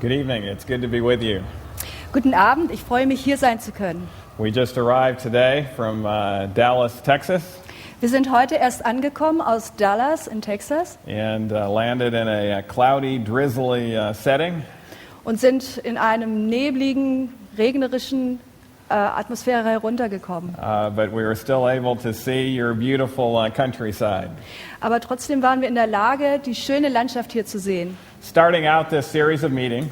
Good evening. It's good to be with you. Guten Abend, ich freue mich, hier sein zu können. We just arrived today from Dallas, Texas, Wir sind heute erst angekommen aus Dallas in Texas and landed in a cloudy, drizzly setting. und sind in einem nebligen, regnerischen Atmosphäre heruntergekommen. But we were still able to see your beautiful countryside. Aber trotzdem waren wir in der Lage, die schöne Landschaft hier zu sehen. Starting out this series of meetings,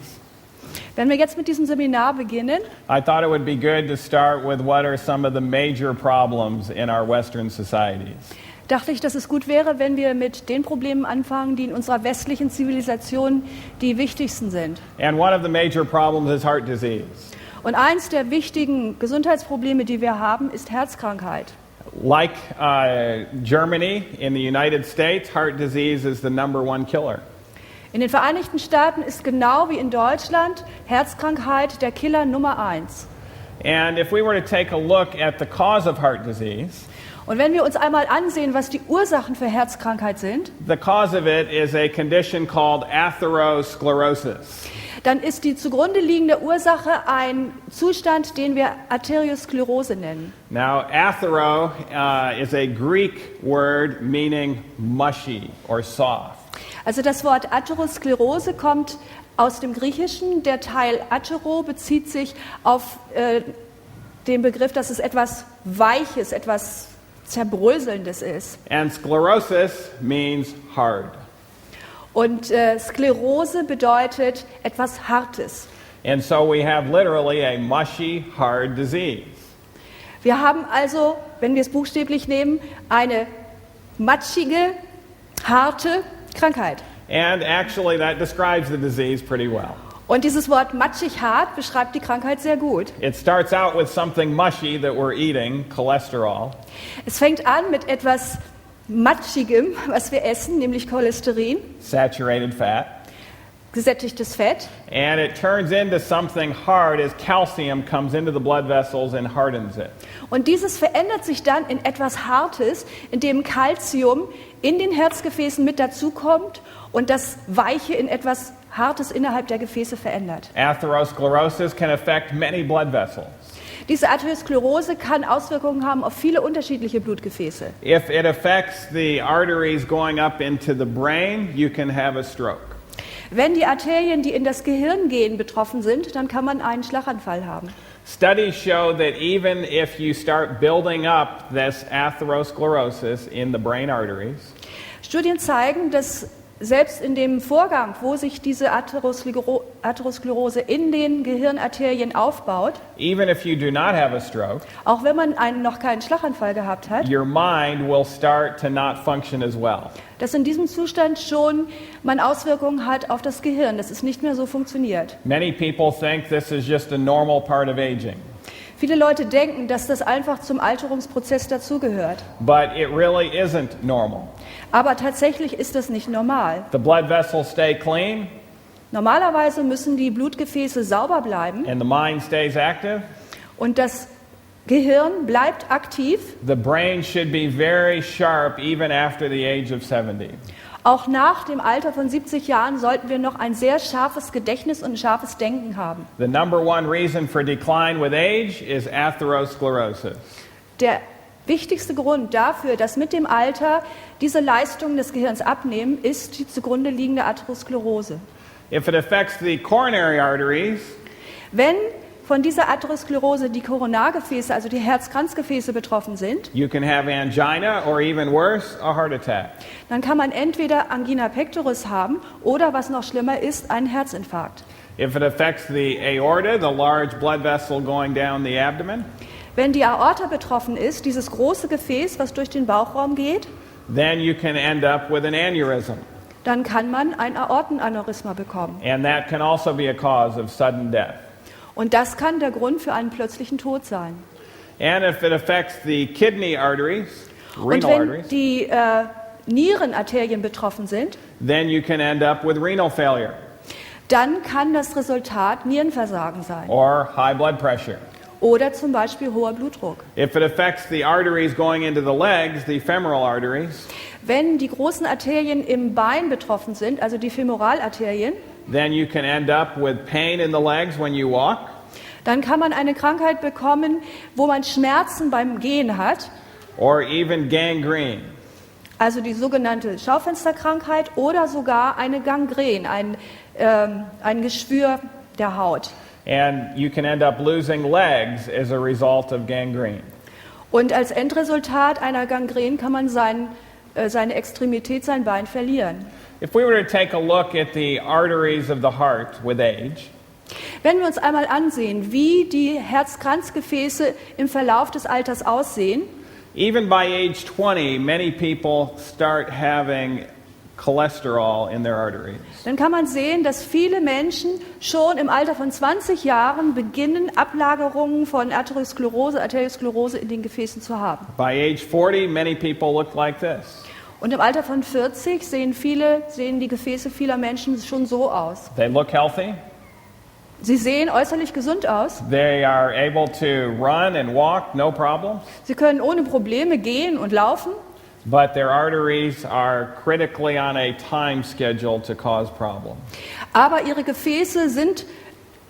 Wenn wir jetzt mit diesem Seminar beginnen, I thought it would be good to start with what are some of the major problems in our Western societies. dachte ich, dass es gut wäre, wenn wir mit den Problemen anfangen, die in unserer westlichen Zivilisation die wichtigsten sind. And one of the major problems is heart disease. Und eins der wichtigen Gesundheitsprobleme, die wir haben, ist Herzkrankheit. Like Germany, in the United States, heart disease is the #1 killer. In den Vereinigten Staaten ist genau wie in Deutschland Herzkrankheit der Killer Nummer 1. And if we were to take a look at the cause of heart disease, Und wenn wir uns einmal ansehen, was die Ursachen für Herzkrankheit sind, the cause of it is a condition called atherosclerosis. dann ist die zugrunde liegende Ursache ein Zustand, den wir Arteriosklerose nennen. Now, athero is a Greek word meaning mushy or soft. Also das Wort Atherosklerose kommt aus dem Griechischen. Der Teil Athero bezieht sich auf den Begriff, dass es etwas Weiches, etwas Zerbröselndes ist. And sclerosis means hard. Und Sklerose bedeutet etwas Hartes. And so we have literally a mushy, hard disease. Wir haben also, wenn wir es buchstäblich nehmen, eine matschige, harte Krankheit. And actually, that describes the disease pretty well. Und dieses Wort matschig hart beschreibt die Krankheit sehr gut. It starts out with something mushy that we're eating, cholesterol. Es fängt an mit etwas Matschigem, was wir essen, nämlich Cholesterin, Saturated fat. gesättigtes Fett. And it turns into something hard as calcium comes into the blood vessels and hardens it. Und dieses verändert sich dann in etwas Hartes, in dem Calcium in den Herzgefäßen mit dazukommt und das Weiche in etwas Hartes innerhalb der Gefäße verändert. Atherosclerosis can affect many blood vessels. Diese Arteriosklerose kann Auswirkungen haben auf viele unterschiedliche Blutgefäße. If it affects the arteries going up into the brain, you can have a stroke. Wenn die Arterien, die in das Gehirn gehen, betroffen sind, dann kann man einen Schlaganfall haben. Studies show that even if you start building up this atherosclerosis in the brain arteries, Studien zeigen, dass selbst in dem Vorgang, wo sich diese Atherosklerose in den Gehirnarterien aufbaut, even if you do not have a stroke, auch wenn man noch keinen Schlaganfall gehabt hat, your mind will start to not function as well. dass in diesem Zustand schon man Auswirkungen hat auf das Gehirn, dass es nicht mehr so funktioniert. Many people think this is just a normal part of aging, Viele Leute denken, dass das einfach zum Alterungsprozess dazugehört. but it really isn't normal. Aber tatsächlich ist das nicht normal. The blood vessels stay clean Normalerweise müssen die Blutgefäße sauber bleiben and the mind stays active. und das Gehirn bleibt aktiv. The brain should be very sharp even after the age of 70. Auch nach dem Alter von 70 Jahren sollten wir noch ein sehr scharfes Gedächtnis und ein scharfes Denken haben. The #1 reason for decline with age is atherosclerosis. Der wichtigste Grund dafür, dass mit dem Alter diese Leistungen des Gehirns abnehmen, ist die zugrunde liegende Atherosklerose. If it affects the coronary arteries, Wenn von dieser Atherosklerose die Koronargefäße, also die Herzkranzgefäße betroffen sind, you can have angina or even worse, a heart attack. dann kann man entweder Angina pectoris haben oder, was noch schlimmer ist, einen Herzinfarkt. If it affects the aorta, the large blood vessel going down the abdomen, Wenn die Aorta betroffen ist, dieses große Gefäß, was durch den Bauchraum geht, then you can end up with an aneurysm. dann kann man ein Aortenaneurysma bekommen. And that can also be a cause of sudden death. Und das kann der Grund für einen plötzlichen Tod sein. And if it affects the kidney arteries, Und renal wenn arteries, die Nierenarterien betroffen sind, then you can end up with renal failure dann kann das Resultat Nierenversagen sein or high blood pressure. oder zum Beispiel hoher Blutdruck. If it affects the arteries going into the legs, the femoral arteries, Wenn die großen Arterien im Bein betroffen sind, also die Femoralarterien, then you can end up with pain in the legs when you walk, dann kann man eine Krankheit bekommen, wo man Schmerzen beim Gehen hat, or even gangrene. also die sogenannte Schaufensterkrankheit oder sogar eine Gangrän, ein Geschwür der Haut. And you can end up losing legs as a result of gangrene. Und als Endresultat einer Gangrän kann man seine Extremität, sein Bein verlieren. If we were to take a look at the arteries of the heart with age, Wenn wir uns einmal ansehen, wie die Herzkranzgefäße im Verlauf des Alters aussehen, even by age 20, many people start having cholesterol in their arteries. dann kann man sehen, dass viele Menschen schon im Alter von 20 Jahren beginnen, Ablagerungen von Arteriosklerose in den Gefäßen zu haben. By age 40, many people look like this. Und im Alter von 40 sehen die Gefäße vieler Menschen schon so aus. They look healthy. Sie sehen äußerlich gesund aus. They are able to run and walk, no problems. Sie können ohne Probleme gehen und laufen. But their arteries are critically on a time schedule to cause problems. Aber ihre Gefäße sind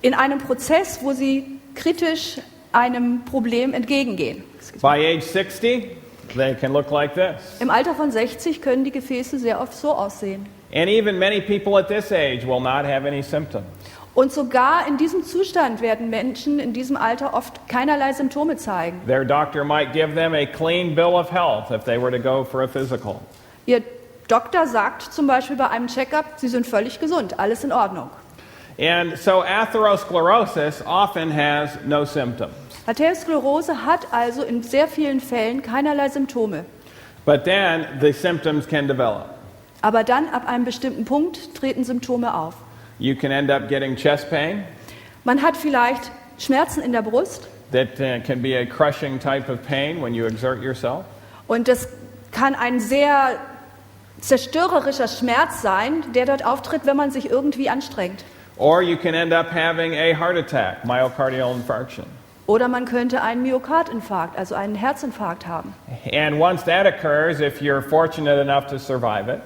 in einem Prozess, wo sie kritisch einem Problem entgegengehen. By age 60, they can look like this. Im Alter von 60 können die Gefäße sehr oft so aussehen. And even many people at this age will not have any symptoms. Und sogar in diesem Zustand werden Menschen in diesem Alter oft keinerlei Symptome zeigen. Their doctor might give them a clean bill of health if they were to go for a physical. Ihr Doktor sagt zum Beispiel bei einem Check-up, Sie sind völlig gesund, alles in Ordnung. And so atherosclerosis often has no symptoms. Arteriosklerose hat also in sehr vielen Fällen keinerlei Symptome. But then the symptoms can develop. Aber dann ab einem bestimmten Punkt treten Symptome auf. You can end up getting chest pain. Man hat vielleicht Schmerzen in der Brust That can be a crushing type of pain when you exert yourself. und das kann ein sehr zerstörerischer Schmerz sein, der dort auftritt, wenn man sich irgendwie anstrengt. Or you can end up having a heart attack, myocardial infarction. Oder man könnte einen Myokardinfarkt, also einen Herzinfarkt haben. And once that occurs, if you're fortunate enough to survive it,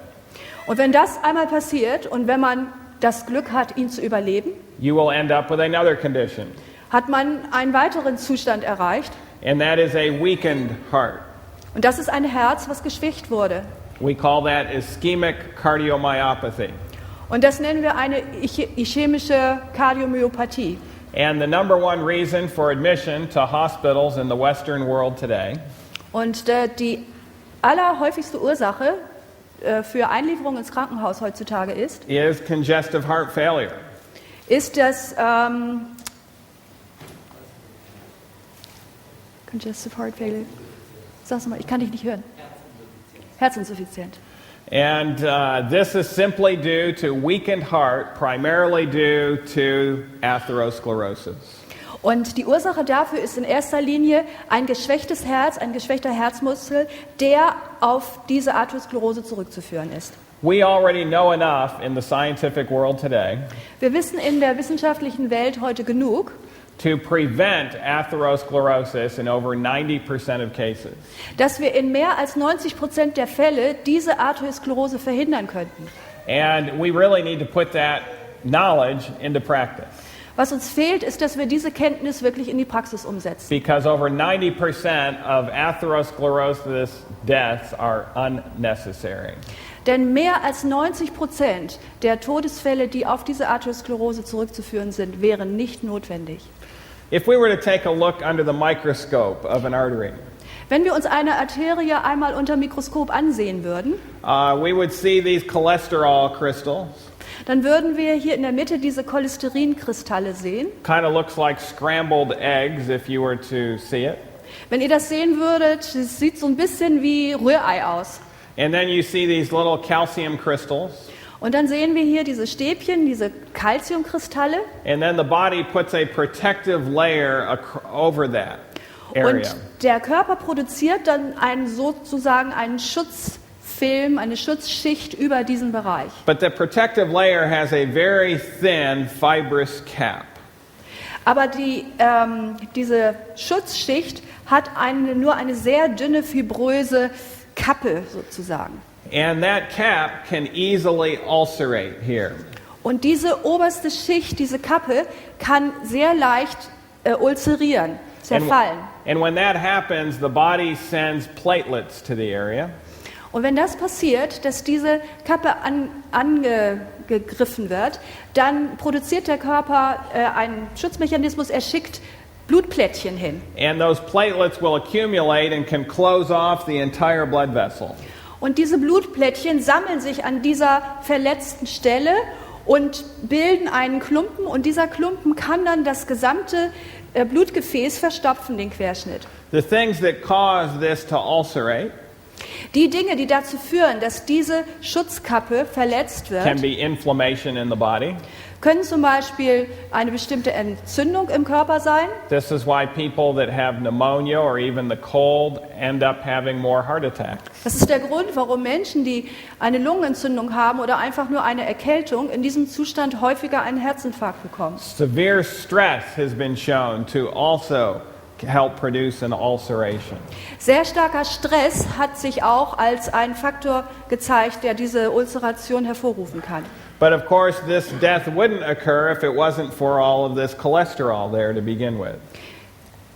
Und wenn das einmal passiert und wenn man das Glück hat, ihn zu überleben, you will end up with another condition. hat man einen weiteren Zustand erreicht. And that is a weakened heart. Und das ist ein Herz, was geschwächt wurde. We call that ischemic cardiomyopathy. Und das nennen wir eine ischämische Kardiomyopathie. And the number one reason for admission to hospitals in the Western world today Und die allerhäufigste Ursache für Einlieferung ins Krankenhaus heutzutage ist congestive heart failure. das Congestive Heart Failure. Sag's mal, ich kann dich nicht hören. Herzinsuffizienz. And this is simply due to weakened heart, primarily due to atherosclerosis. Und die Ursache dafür ist in erster Linie ein geschwächtes Herz, ein geschwächter Herzmuskel, der auf diese Arteriosklerose zurückzuführen ist. We already know enough in the scientific world today Wir wissen in der wissenschaftlichen Welt heute genug, to prevent atherosclerosis in over 90% of cases. dass wir in mehr als 90% der Fälle diese Arteriosklerose verhindern könnten. And we really need to put that knowledge into practice. Was uns fehlt, ist, dass wir diese Kenntnis wirklich in die Praxis umsetzen. Because over 90% of atherosclerosis deaths are unnecessary. Denn mehr als 90% der Todesfälle, die auf diese Arteriosklerose zurückzuführen sind, wären nicht notwendig. If we were to take a look under the microscope of an artery, Wenn wir uns eine Arterie einmal unter Mikroskop ansehen würden, we would see these cholesterol crystals. dann würden wir hier in der Mitte diese Cholesterinkristalle sehen. Kind of looks like scrambled eggs if you were to see it. Wenn ihr das sehen würdet, es sieht so ein bisschen wie Rührei aus. And then you see these little calcium crystals. Und dann sehen wir hier diese Stäbchen, diese Calciumkristalle. And then the body puts a protective layer over that area. Und der Körper produziert dann sozusagen einen Schutzfilm, eine Schutzschicht über diesen Bereich. But the protective layer has a very thin fibrous cap. Aber diese Schutzschicht hat nur eine sehr dünne, fibröse Kappe sozusagen. And that cap can easily ulcerate here. Und diese oberste Schicht, diese Kappe, kann sehr leicht ulzerieren, zerfallen. And when that happens, the body sends platelets to the area. Und wenn das passiert, dass diese Kappe angegriffen wird, dann produziert der Körper einen Schutzmechanismus, er schickt Blutplättchen hin. And those platelets will accumulate and can close off the entire blood vessel. Und diese Blutplättchen sammeln sich an dieser verletzten Stelle und bilden einen Klumpen. Und dieser Klumpen kann dann das gesamte Blutgefäß verstopfen, den Querschnitt. The things that cause this to ulcerate Die Dinge, die dazu führen, dass diese Schutzkappe verletzt can wird, be inflammation in the body. können zum Beispiel eine bestimmte Entzündung im Körper sein. This is why people that have pneumonia or even the cold end up having more heart attacks. Das ist der Grund, warum Menschen, die eine Lungenentzündung haben oder einfach nur eine Erkältung, in diesem Zustand häufiger einen Herzinfarkt bekommen. Severe stress has been shown to also help produce an ulceration. Sehr starker Stress hat sich auch als ein Faktor gezeigt, der diese Ulceration hervorrufen kann. But of course, this death wouldn't occur if it wasn't for all of this cholesterol there to begin with.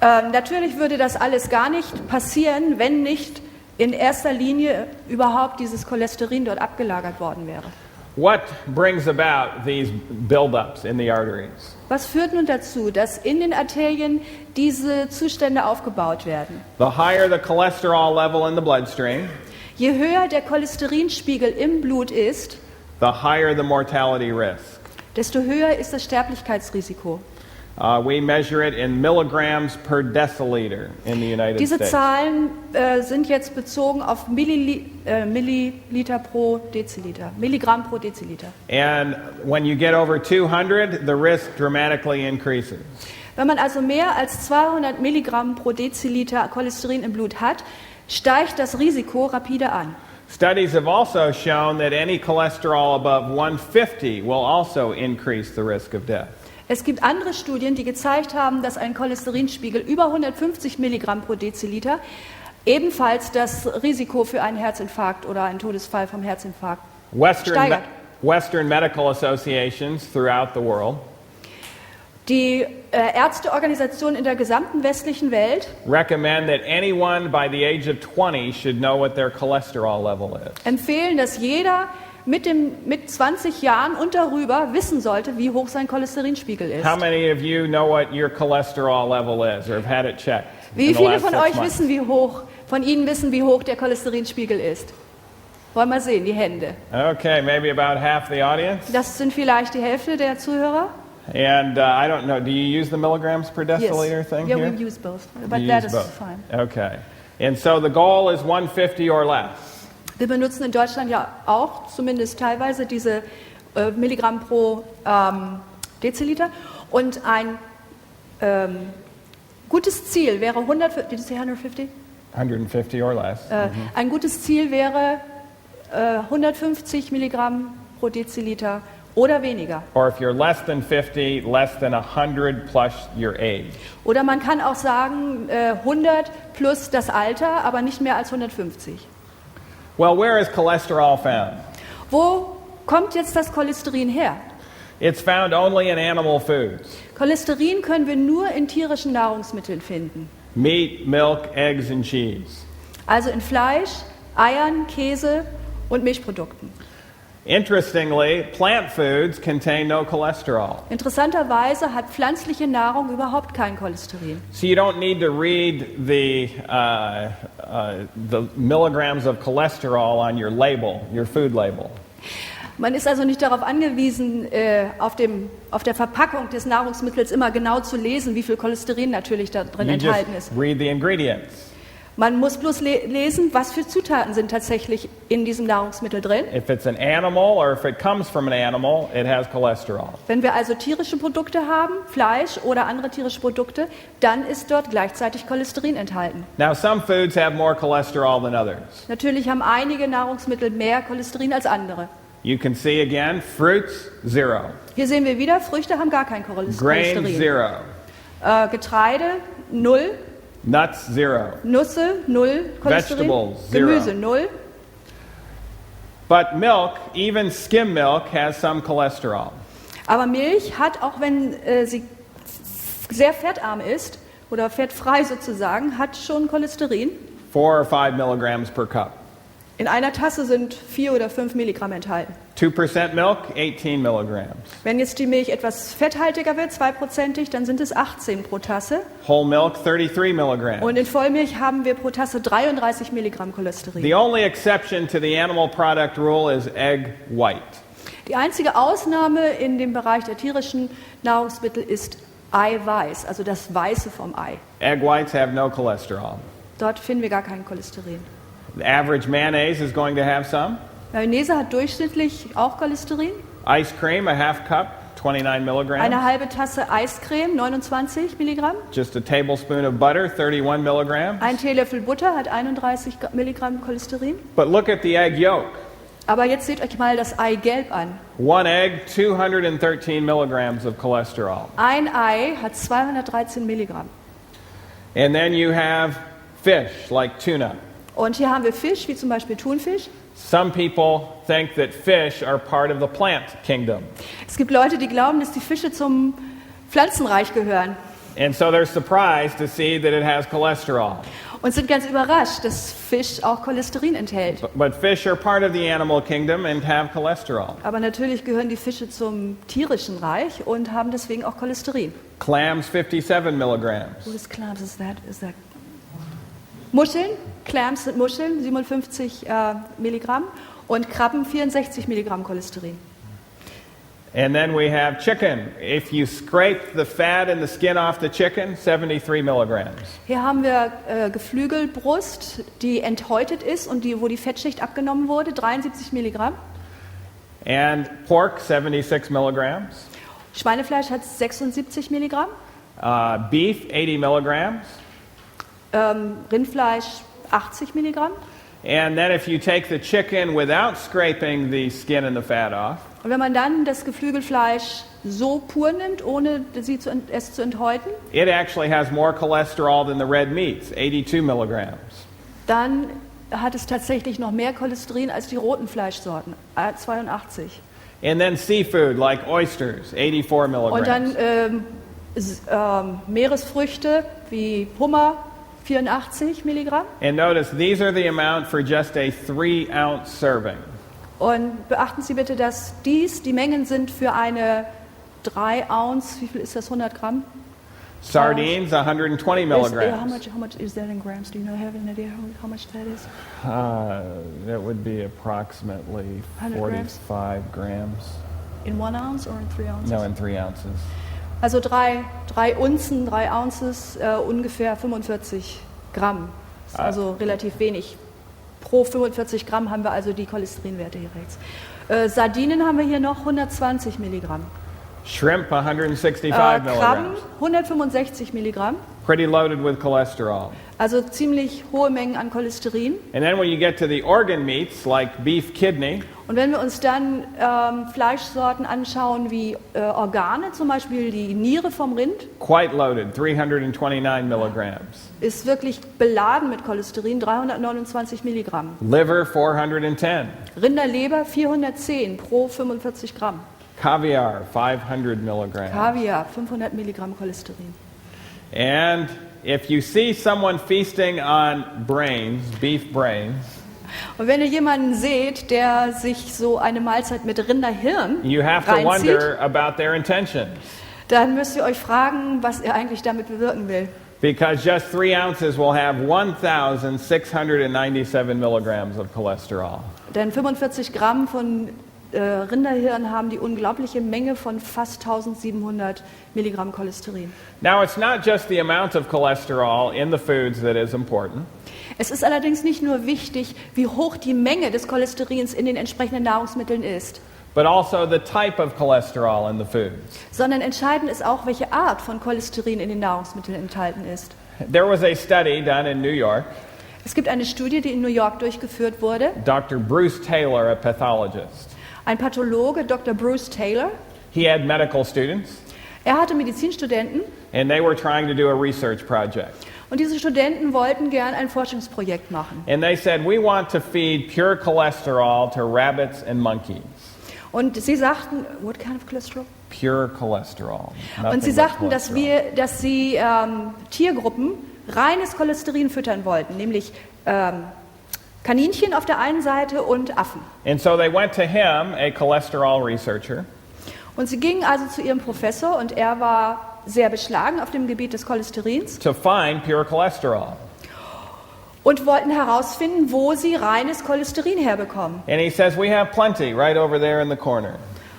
Natürlich würde das alles gar nicht passieren, wenn nicht in erster Linie überhaupt dieses Cholesterin dort abgelagert worden wäre. What brings about these buildups in the arteries? Was führt nun dazu, dass in den Arterien diese Zustände aufgebaut werden? The higher the cholesterol level in the bloodstream, Je höher der Cholesterinspiegel im Blut ist, the higher the mortality risk. desto höher ist das Sterblichkeitsrisiko. We measure it in milligrams per deciliter in the United Diese States. Zahlen sind jetzt bezogen auf Milliliter pro Deziliter, Milligramm pro Deziliter. And when you get over 200, the risk dramatically increases. Wenn man also mehr als 200 Milligramm pro Deziliter Cholesterin im Blut hat, steigt das Risiko rapide an. Studies have also shown that any cholesterol above 150 will also increase the risk of death. Es gibt andere Studien, die gezeigt haben, dass ein Cholesterinspiegel über 150 Milligramm pro Deziliter ebenfalls das Risiko für einen Herzinfarkt oder einen Todesfall vom Herzinfarkt steigert. Western medical associations throughout the world Die Ärzteorganisationen in der gesamten westlichen Welt recommend that anyone by the age of 20 should know what their cholesterol level is. empfehlen, dass jeder mit 20 Jahren und darüber wissen sollte, wie hoch sein Cholesterinspiegel ist. How many of you know what your cholesterol level is or have had it checked? Wie in the viele last von 6 euch months? von Ihnen wissen, wie hoch der Cholesterinspiegel ist? Wollen wir sehen, die Hände. Okay, maybe about half the audience. Das sind vielleicht die Hälfte der Zuhörer. And I don't know, do you use the milligrams per deciliter thing Yeah, here? we use both, but You that use is both. fine. Okay. And so the goal is 150 or less. Wir benutzen in Deutschland ja auch zumindest teilweise diese Milligramm pro Deziliter. Und ein gutes Ziel wäre 150. 150 or less. Ein gutes Ziel wäre 150 Milligramm pro Deziliter oder weniger. Or if you're less than 50, less than 100 plus your age. Oder man kann auch sagen 100 plus das Alter, aber nicht mehr als 150. Well, where is cholesterol found? Wo kommt jetzt das Cholesterin her? It's found only in animal foods. Cholesterin können wir nur in tierischen Nahrungsmitteln finden. Meat, milk, eggs, and cheese. Also in Fleisch, Eiern, Käse und Milchprodukten. Interestingly, plant foods contain no cholesterol. Interessanterweise hat pflanzliche Nahrung überhaupt kein Cholesterin. So you don't need to read the milligrams of cholesterol on your label, your food label. Man ist also nicht darauf angewiesen, auf der Verpackung des Nahrungsmittels immer genau zu lesen, wie viel Cholesterin natürlich da drin You just enthalten ist. read the ingredients. Man muss bloß lesen, was für Zutaten sind tatsächlich in diesem Nahrungsmittel drin. If it's an animal or if it comes from an animal, it has cholesterol. Wenn wir also tierische Produkte haben, Fleisch oder andere tierische Produkte, dann ist dort gleichzeitig Cholesterin enthalten. Now, some foods have more cholesterol than others. Natürlich haben einige Nahrungsmittel mehr Cholesterin als andere. You can see again, fruits, 0. Hier sehen wir wieder, Früchte haben gar kein Grain, Cholesterin. 0. Getreide, 0. Nuts, 0. Nüsse, 0 Cholesterin. Vegetables, 0. Gemüse, 0. But milk, even skim milk, has some cholesterol. Aber Milch hat, auch wenn sie sehr fettarm ist oder fettfrei sozusagen, hat schon Cholesterin. 4 or 5 milligrams per cup. In einer Tasse sind 4 oder 5 Milligramm enthalten. 2% milk, 18 milligrams. Wenn jetzt die Milch etwas fetthaltiger wird, 2%ig, dann sind es 18 pro Tasse. Whole milk, 33 milligrams. Und in Vollmilch haben wir pro Tasse 33 Milligramm Cholesterin. The only exception to the animal product rule is egg white. Die einzige Ausnahme in dem Bereich der tierischen Nahrungsmittel ist Eiweiß, also das Weiße vom Ei. Egg whites have no cholesterol. Dort finden wir gar kein Cholesterin. The average mayonnaise is going to have some. Mayonnaise hat durchschnittlich auch Cholesterin. Ice cream, a half cup, 29 milligrams. Eine halbe Tasse Eiscreme, 29 Milligramm. Just a tablespoon of butter, 31 milligrams. Ein Teelöffel Butter hat 31 Milligramm Cholesterin. But look at the egg yolk. Aber jetzt seht euch mal das Eigelb an. One egg, 213 milligrams of cholesterol. Ein Ei hat 213 Milligramm. And then you have fish, like tuna. Und hier haben wir Fisch, wie zum Beispiel Thunfisch. Some people think that fish are part of the plant kingdom. Es gibt Leute, die glauben, dass die Fische zum Pflanzenreich gehören. And so they're surprised to see that it has cholesterol. Und sind ganz überrascht, dass Fisch auch Cholesterin enthält. But fish are part of the animal kingdom and have cholesterol. Aber natürlich gehören die Fische zum tierischen Reich und haben deswegen auch Cholesterin. Clams, 57 milligrams. What is clams? Is that Muscheln? Clams sind Muscheln, 57 Milligramm. Und Krabben, 64 Milligramm Cholesterin. And then we have chicken. If you scrape the fat and the skin off the chicken, 73 milligrams. Hier haben wir Geflügelbrust, die enthäutet ist und wo die Fettschicht abgenommen wurde, 73 Milligramm. And pork, 76 milligrams. Schweinefleisch hat 76 Milligramm. Beef, 80 milligrams. Rindfleisch 80 Milligramm. And then if you take the chicken without scraping the skin and the fat off, Und wenn man dann das Geflügelfleisch so pur nimmt, ohne es zu enthäuten, it actually has more cholesterol than the red meats, 82 milligrams. dann hat es tatsächlich noch mehr Cholesterin als die roten Fleischsorten, 82. And then seafood like oysters, 84 Und milligrams. dann Meeresfrüchte wie Hummer, 84 Milligramm. And notice these are the amount for just a 3-ounce serving. Und beachten Sie bitte, dass dies die Mengen sind für eine 3 Ounce, wie viel ist das, 100 Gramm? Sardines, 120 milligrams. How much is that in grams? Do you have an idea how much that is? That would be approximately 100 grams? 45 grams. In 1 ounce or in 3 ounces? No, in 3 ounces. Also 3 Unzen, 3 Ounces, ungefähr 45 Gramm. Das ist also relativ wenig. Pro 45 Gramm haben wir also die Cholesterinwerte hier rechts. Sardinen haben wir hier noch 120 Milligramm. Shrimp, 165 Krabben milligrams. 165 Milligramm. Pretty loaded with cholesterol. Also ziemlich hohe Mengen an Cholesterin. And then when you get to the organ meats, like beef kidney, Und wenn wir uns dann Fleischsorten anschauen wie Organe, zum Beispiel die Niere vom Rind, quite loaded, 329 milligrams. ist wirklich beladen mit Cholesterin, 329 Milligramm. Liver, 410. Rinderleber 410 pro 45 Gramm. Caviar, 500 milligrams. Kaviar 500 Milligramm Cholesterin. And if you see someone feasting on brains, beef brains, Und wenn ihr jemanden seht, der sich so eine Mahlzeit mit Rinderhirn you have to reinzieht, wonder about their intentions. dann müsst ihr euch fragen, was er eigentlich damit bewirken will. Because just 3 ounces will have 1,697 milligrams of cholesterol. Denn 45 Gramm von Rinderhirn haben die unglaubliche Menge von fast 1700 Milligramm Cholesterin. Now, it's not just the amount of cholesterol in the foods that is important. Es ist allerdings nicht nur wichtig, wie hoch die Menge des Cholesterins in den entsprechenden Nahrungsmitteln ist, But also the type of cholesterol in the foods. sondern entscheidend ist auch, welche Art von Cholesterin in den Nahrungsmitteln enthalten ist. There was a study done in New York. Es gibt eine Studie, die in New York durchgeführt wurde. Dr. Bruce Taylor, a pathologist. Ein Pathologe, Dr. Bruce Taylor, He had medical students, er hatte Medizinstudenten and they were trying to do a research project. Und diese Studenten wollten gern ein Forschungsprojekt machen. And they said, we want to feed pure cholesterol to rabbits and monkeys. Und sie sagten, what kind of cholesterol? Pure cholesterol. Und sie Nothing but sagten, cholesterol. dass sie Tiergruppen reines Cholesterin füttern wollten, nämlich Kaninchen auf der einen Seite und Affen. And so they went to him, a cholesterol researcher, Und sie gingen also zu ihrem Professor und er war sehr beschlagen auf dem Gebiet des Cholesterins to find pure cholesterol. und wollten herausfinden, wo sie reines Cholesterin herbekommen. And he says, we have plenty right over there in the corner.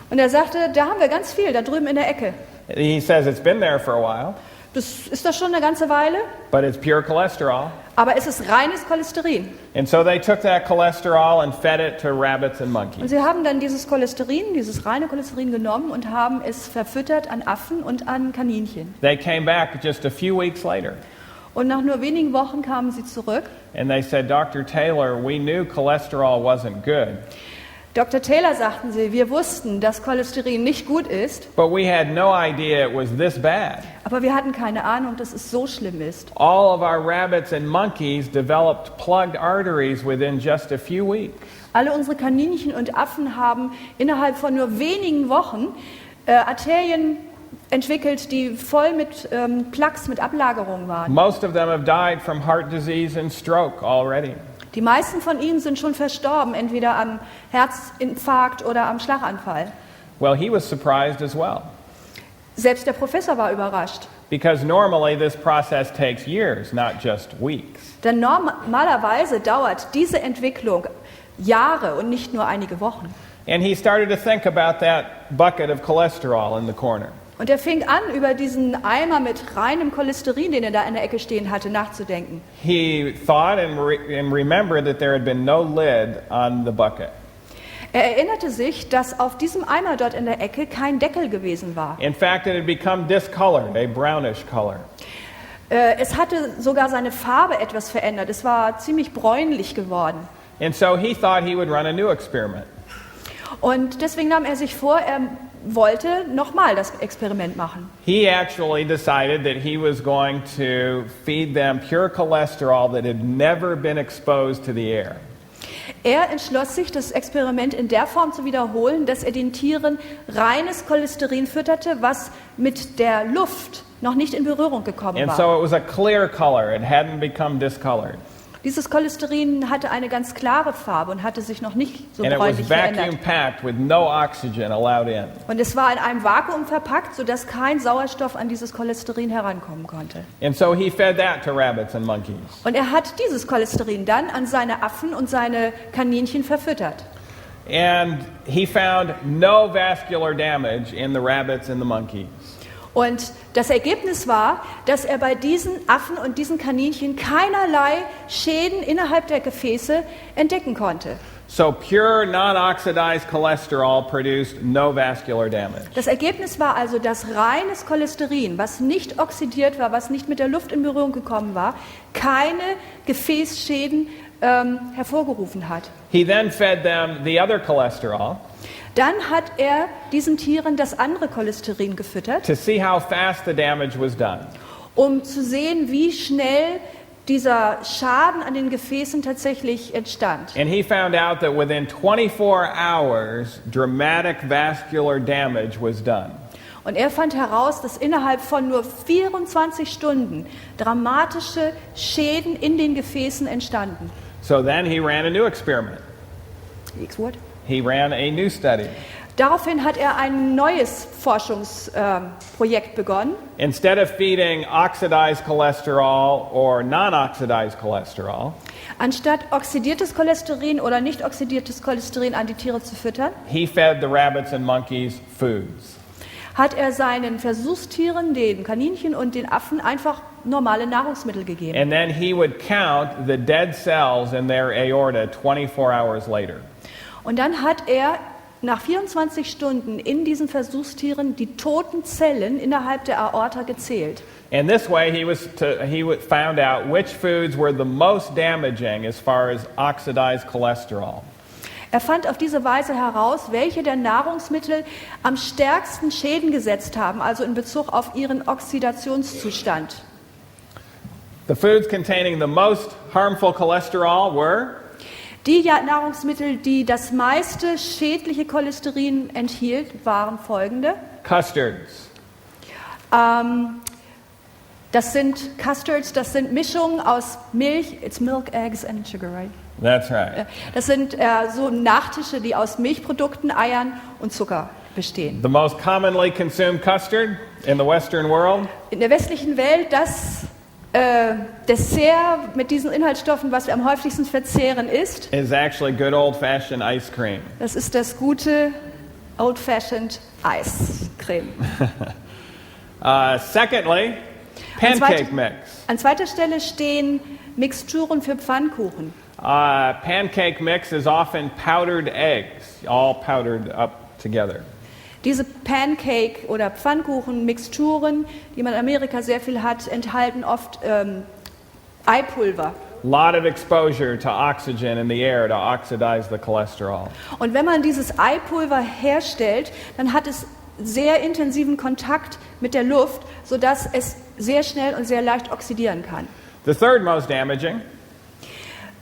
Und er sagte, da haben wir ganz viel, da drüben in der Ecke. He says, it's been there for a while, Das ist das schon eine ganze Weile, but it's pure cholesterol. aber es ist reines Cholesterin. And so they took that cholesterol and fed it to rabbits and Und monkeys. sie haben dann dieses Cholesterin, dieses reine Cholesterin genommen und haben es verfüttert an Affen und an Kaninchen. They came back just a few weeks later, Und nach nur wenigen Wochen kamen sie zurück. and they said, Dr. Taylor, we knew cholesterol wasn't good, Dr. Taylor, sagten sie, wir wussten, dass Cholesterin nicht gut ist, but we had no idea it was this bad. aber wir hatten keine Ahnung, dass es so schlimm ist. All of our rabbits and monkeys developed plugged arteries within just a few weeks. Alle unsere Kaninchen und Affen haben innerhalb von nur wenigen Wochen Arterien entwickelt, die voll mit Plaques, mit Ablagerungen waren. Most of them have died from heart disease and stroke already. Die meisten von ihnen sind schon verstorben, entweder am Herzinfarkt oder am Schlaganfall. Well, he was surprised as well, Selbst der Professor war überrascht. because normally this process takes years, not just weeks. Denn normalerweise dauert diese Entwicklung Jahre und nicht nur einige Wochen. And he started to think about that bucket of cholesterol in the corner. Und er fing an, über diesen Eimer mit reinem Cholesterin, den er da in der Ecke stehen hatte, nachzudenken. He thought and remembered that there had been no lid on the bucket. Er erinnerte sich, dass auf diesem Eimer dort in der Ecke kein Deckel gewesen war. In fact, it had become discolored, a brownish color. Es hatte sogar seine Farbe etwas verändert. Es war ziemlich bräunlich geworden. And so he thought he would run a new experiment. Und deswegen nahm er sich vor, er wollte nochmal das Experiment machen. He actually decided that he was going to feed them pure cholesterol that had never been exposed to the air. Er entschloss sich, das Experiment in der Form zu wiederholen, dass er den Tieren reines Cholesterin fütterte, was mit der Luft noch nicht in Berührung gekommen And war. so it was a clear color. It hadn't become discolored. Dieses Cholesterin hatte eine ganz klare Farbe und hatte sich noch nicht so And it was bräunlich verändert. vacuum packed with no oxygen allowed in. Und es war in einem Vakuum verpackt, sodass kein Sauerstoff an dieses Cholesterin herankommen konnte. And so he fed that to rabbits and monkeys. Und er hat dieses Cholesterin dann an seine Affen und seine Kaninchen verfüttert. And he found no vascular damage in the rabbits and the monkeys. Und das Ergebnis war, dass er bei diesen Affen und diesen Kaninchen keinerlei Schäden innerhalb der Gefäße entdecken konnte. So pure non-oxidized cholesterol produced no vascular damage. Das Ergebnis war also, dass reines Cholesterin, was nicht oxidiert war, was nicht mit der Luft in Berührung gekommen war, keine Gefäßschäden hervorgerufen hat. He then fed them the other cholesterol Dann hat er diesen Tieren das andere Cholesterin gefüttert, to see how fast the damage was done. um zu sehen, wie schnell dieser Schaden an den Gefäßen tatsächlich entstand. And he found out that within 24 hours, dramatic vascular damage was done. Und er fand heraus, dass innerhalb von nur 24 Stunden dramatische Schäden in den Gefäßen entstanden. So then he ran a new experiment. He ran a new study. Daraufhin hat er ein neues Forschungsprojekt begonnen. Instead of feeding oxidized cholesterol or non-oxidized cholesterol, Anstatt oxidiertes Cholesterin oder nicht oxidiertes Cholesterin an die Tiere zu füttern, he fed the rabbits and monkeys foods. hat er seinen Versuchstieren, den Kaninchen und den Affen einfach normale Nahrungsmittel gegeben. And then he would count the dead cells in their aorta 24 hours later. Und dann hat er nach 24 Stunden in diesen Versuchstieren die toten Zellen innerhalb der Aorta gezählt. And this way he found out which foods were the most damaging as far as oxidized cholesterol. Er fand auf diese Weise heraus, welche der Nahrungsmittel am stärksten Schäden gesetzt haben, also in Bezug auf ihren Oxidationszustand. The foods containing the most harmful cholesterol were Die Nahrungsmittel, die das meiste schädliche Cholesterin enthielt, waren folgende. custards, Das sind Custards, das sind Mischungen aus Milch, it's milk, eggs and sugar, right? that's right. Das sind so Nachtische, die aus Milchprodukten, Eiern und Zucker bestehen. The most commonly consumed custard in the Western world In der westlichen Welt das Dessert mit diesen Inhaltsstoffen, was wir am häufigsten verzehren, ist, is actually good old-fashioned ice cream. das ist das gute Old-Fashioned Eiscreme. Secondly, pancake mix. An zweiter Stelle stehen Mixturen für Pfannkuchen. Pancake mix is often powdered eggs, all powdered up together. Diese Pancake- oder Pfannkuchen-Mixturen, die man in Amerika sehr viel hat, enthalten oft Eipulver. Lot of exposure to oxygen in the air to oxidize the cholesterol. Und wenn man dieses Eipulver herstellt, dann hat es sehr intensiven Kontakt mit der Luft, sodass es sehr schnell und sehr leicht oxidieren kann. The third most damaging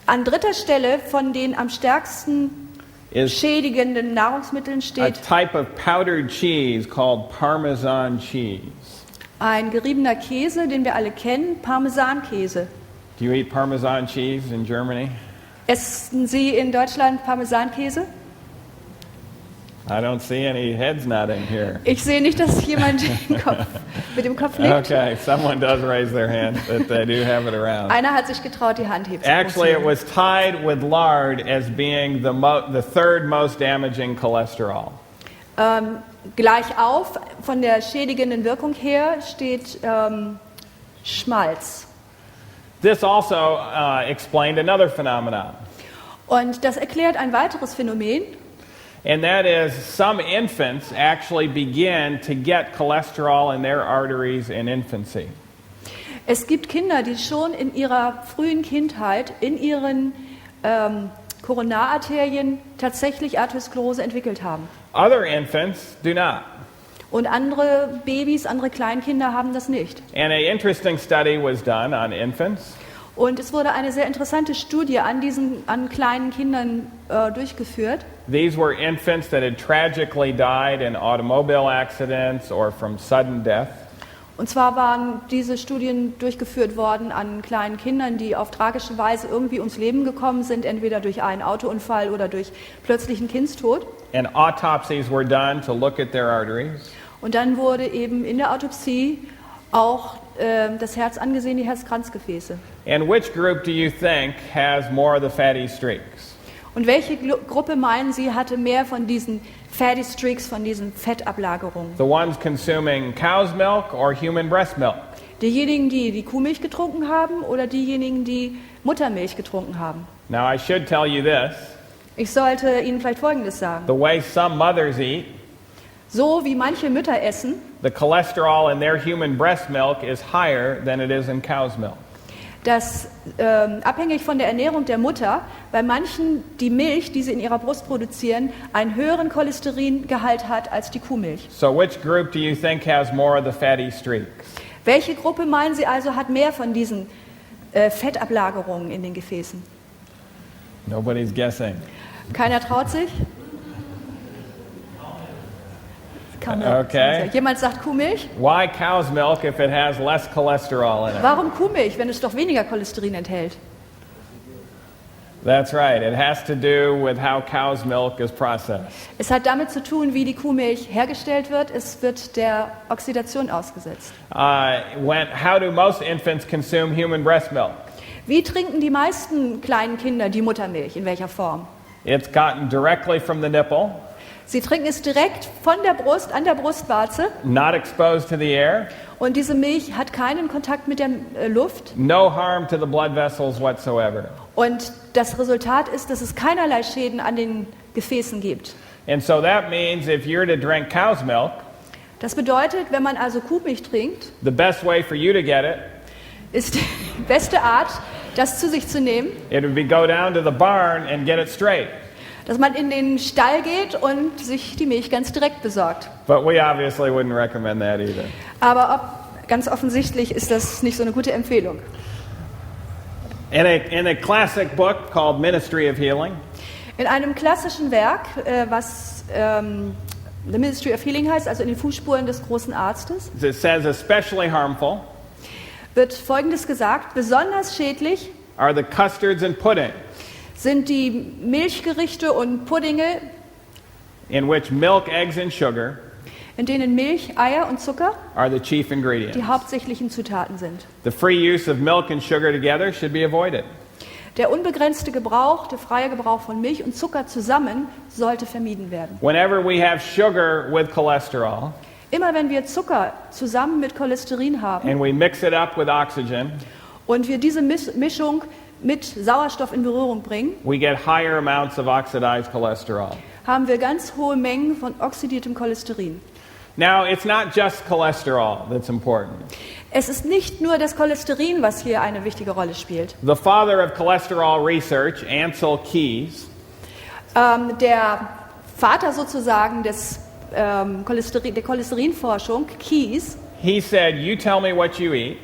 An dritter Stelle von den am stärksten is schädigenden Nahrungsmitteln a steht type of powdered cheese called Parmesan cheese. ein geriebener Käse, den wir alle kennen, Parmesankäse. Do you eat Parmesan cheese in Germany? Essen Sie in Deutschland Parmesankäse? I don't see any heads nodding here. Ich sehe nicht, dass jemand mit dem Kopf nickt. Okay, someone does raise their hand that they do have it around. Einer hat sich getraut, die Hand hebt. Actually, it was tied with lard as being the third most damaging cholesterol. Gleich auf, von der schädigenden Wirkung her, steht Schmalz. This also explained another phenomenon, Und das erklärt ein weiteres Phänomen. and that is some infants actually begin to get cholesterol in their arteries in infancy. Es gibt Kinder, die schon in ihrer frühen Kindheit in ihren Koronararterien tatsächlich Arteriosklerose entwickelt haben. Other infants do not. Und andere Babys, andere Kleinkinder haben das nicht. And an interesting study was done on infants. Und es wurde eine sehr interessante Studie an kleinen Kindern durchgeführt. These were infants that had tragically died in automobile accidents or from sudden death. Und zwar waren diese Studien durchgeführt worden an kleinen Kindern, die auf tragische Weise irgendwie ums Leben gekommen sind, entweder durch einen Autounfall oder durch plötzlichen Kindstod. And autopsies were done to look at their arteries. Und dann wurde eben in der Autopsie auch das Herz angesehen, die Herzkranzgefäße. And which group do you think has more of the fatty streaks? Und welche Gruppe meinen Sie hatte mehr von diesen Fatty Streaks, von diesen Fettablagerungen? The ones consuming cow's milk or human breast milk? Diejenigen, die die Kuhmilch getrunken haben oder diejenigen, die Muttermilch getrunken haben? Now I should tell you this. Ich sollte Ihnen vielleicht Folgendes sagen. The way some mothers eat, So wie manche Mütter essen, the cholesterol in their human breast milk is higher than it is in cow's milk. dass abhängig von der Ernährung der Mutter bei manchen die Milch, die sie in ihrer Brust produzieren, einen höheren Cholesteringehalt hat als die Kuhmilch. So which group do you think has more of the fatty streaks? Welche Gruppe meinen Sie also hat mehr von diesen Fettablagerungen in den Gefäßen? Nobody's guessing. Keiner traut sich? Okay. Jemand sagt Kuhmilch? Why cow's milk if it has less cholesterol in it? Warum Kuhmilch, wenn es doch weniger Cholesterin enthält? That's right. It has to do with how cow's milk is processed. Es hat damit zu tun, wie die Kuhmilch hergestellt wird. Es wird der Oxidation ausgesetzt. How do most infants consume human breast milk? Wie trinken die meisten kleinen Kinder die Muttermilch? In welcher Form? It's gotten directly from the nipple, Sie trinken es direkt von der Brust, an der Brustwarze. not exposed to the air, Und diese Milch hat keinen Kontakt mit der Luft. no harm to the blood vessels whatsoever. Und das Resultat ist, dass es keinerlei Schäden an den Gefäßen gibt. And so that means if you're to drink cow's milk, Das bedeutet, wenn man also Kuhmilch trinkt, the best way for you to get it, ist die beste Art, das zu sich zu nehmen, it would be go down to the barn and get it straight. dass man in den Stall geht und sich die Milch ganz direkt besorgt. But we obviously wouldn't recommend that either. Aber ganz offensichtlich ist das nicht so eine gute Empfehlung. In a classic book called Ministry of Healing, In einem klassischen Werk, was The Ministry of Healing heißt, also in den Fußspuren des großen Arztes, it says especially harmful wird Folgendes gesagt: Besonders schädlich are the custards and pudding, sind die Milchgerichte und Puddinge, in which milk, eggs, and sugar in denen Milch, Eier und Zucker are the chief ingredients. die hauptsächlichen Zutaten sind. The free use of milk and sugar together should be avoided. Der unbegrenzte Gebrauch, der freie Gebrauch von Milch und Zucker zusammen sollte vermieden werden. Whenever we have sugar with cholesterol Immer wenn wir Zucker zusammen mit Cholesterin haben and we mix it up with oxygen, und wir diese Mischung mit Sauerstoff in Berührung bringen, we get higher amounts of oxidized cholesterol. haben wir ganz hohe Mengen von oxidiertem Cholesterin. Now, it's not just cholesterol that's important. Es ist nicht nur das Cholesterin, was hier eine wichtige Rolle spielt. The father of cholesterol research, Ansel Keys, Der Vater sozusagen der Cholesterinforschung, Keys, he said, "You tell me what you eat,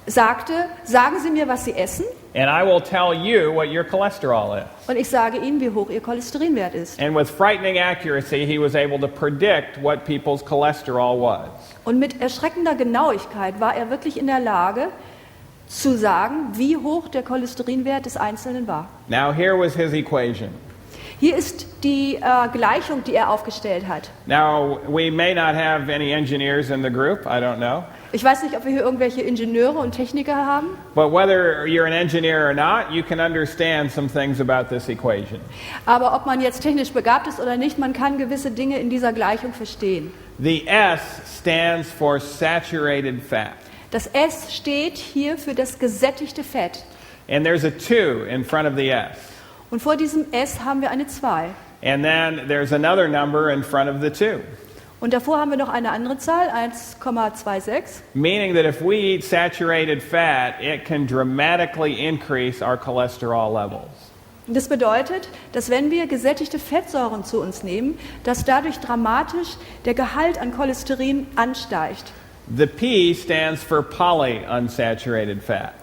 sagte: Sagen Sie mir, was Sie essen, and I will tell you what your cholesterol is." und ich sage Ihnen, wie hoch Ihr Cholesterinwert ist. And with frightening accuracy, he was able to predict what people's cholesterol was. Und mit erschreckender Genauigkeit war er wirklich in der Lage zu sagen, wie hoch der Cholesterinwert des Einzelnen war. Now, here was his equation. Hier ist die Gleichung, die er aufgestellt hat. Now, we may not have any engineers in the group, I don't know. Ich weiß nicht, ob wir hier irgendwelche Ingenieure und Techniker haben, But whether you're an engineer or not, you can understand some things about this equation. aber ob man jetzt technisch begabt ist oder nicht, man kann gewisse Dinge in dieser Gleichung verstehen. The S stands for saturated fat. Das S steht hier für das gesättigte Fett. And there's a 2 in front of the S. Und vor diesem S haben wir eine 2. And then there's another number in front of the 2. Und davor haben wir noch eine andere Zahl, 1,26. Meaning that if we eat saturated fat, it can dramatically increase our cholesterol levels. Das bedeutet, dass wenn wir gesättigte Fettsäuren zu uns nehmen, dass dadurch dramatisch der Gehalt an Cholesterin ansteigt. The P stands for polyunsaturated fat.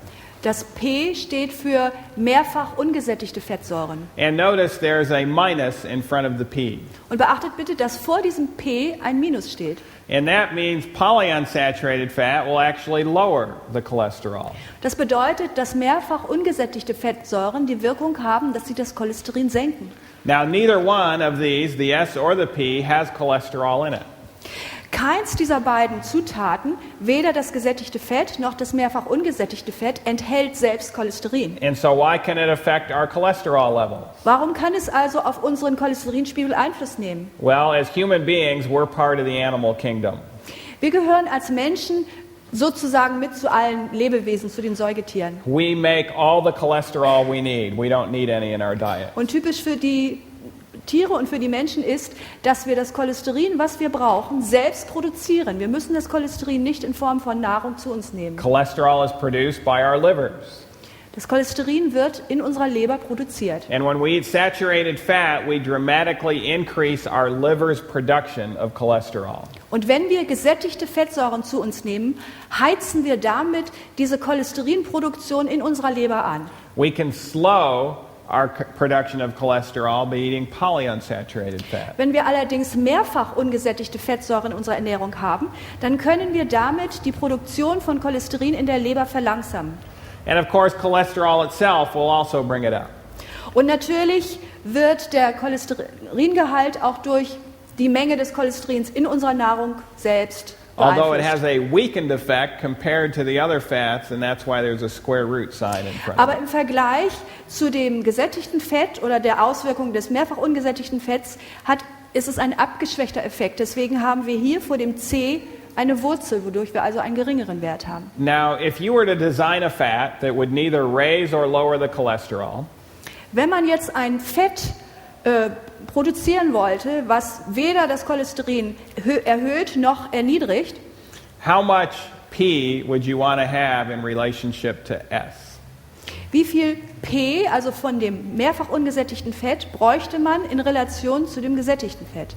Das P steht für mehrfach ungesättigte Fettsäuren. And notice there's a minus in front of the P. Und beachtet bitte, dass vor diesem P ein Minus steht. And that means polyunsaturated fat will actually lower the cholesterol. Das bedeutet, dass mehrfach ungesättigte Fettsäuren die Wirkung haben, dass sie das Cholesterin senken. Now, neither one of these, the S or the P, has cholesterol in it. Keins dieser beiden Zutaten, weder das gesättigte Fett noch das mehrfach ungesättigte Fett, enthält selbst Cholesterin. And so why can it affect our cholesterol levels? Warum kann es also auf unseren Cholesterinspiegel Einfluss nehmen? Well, as human beings, we're part of the animal kingdom. Wir gehören als Menschen sozusagen mit zu allen Lebewesen, zu den Säugetieren. We make all the cholesterol we need. We don't need any in our diet. Und typisch für die Tiere und für die Menschen ist, dass wir das Cholesterin, was wir brauchen, selbst produzieren. Wir müssen das Cholesterin nicht in Form von Nahrung zu uns nehmen. Cholesterol is produced by our livers. Das Cholesterin wird in unserer Leber produziert. And when we eat saturated fat, we dramatically increase our liver's production of cholesterol. Und wenn wir gesättigte Fettsäuren zu uns nehmen, heizen wir damit diese Cholesterinproduktion in unserer Leber an. We can slow our production of cholesterol by eating polyunsaturated fat. Wenn wir allerdings mehrfach ungesättigte Fettsäuren in unserer Ernährung haben, dann können wir damit die Produktion von Cholesterin in der Leber verlangsamen. And of course, cholesterol itself will also bring it up. Und natürlich wird der Cholesteringehalt auch durch die Menge des Cholesterins in unserer Nahrung selbst Although it beeinflusst. has a weakened effect compared to the other fats, and that's why there's a square root sign in front of Aber it. im Vergleich zu dem gesättigten Fett oder der Auswirkung des mehrfach ungesättigten Fetts ist es ein abgeschwächter Effekt. Deswegen haben wir hier vor dem C eine Wurzel, wodurch wir also einen geringeren Wert haben. Now, if you were to design a fat that would neither raise or lower the cholesterol, Wenn man jetzt ein Fett produzieren wollte, was weder das Cholesterin erhöht noch erniedrigt, how much P would you want to have in relationship to S? wie viel P, also von dem mehrfach ungesättigten Fett, bräuchte man in Relation zu dem gesättigten Fett?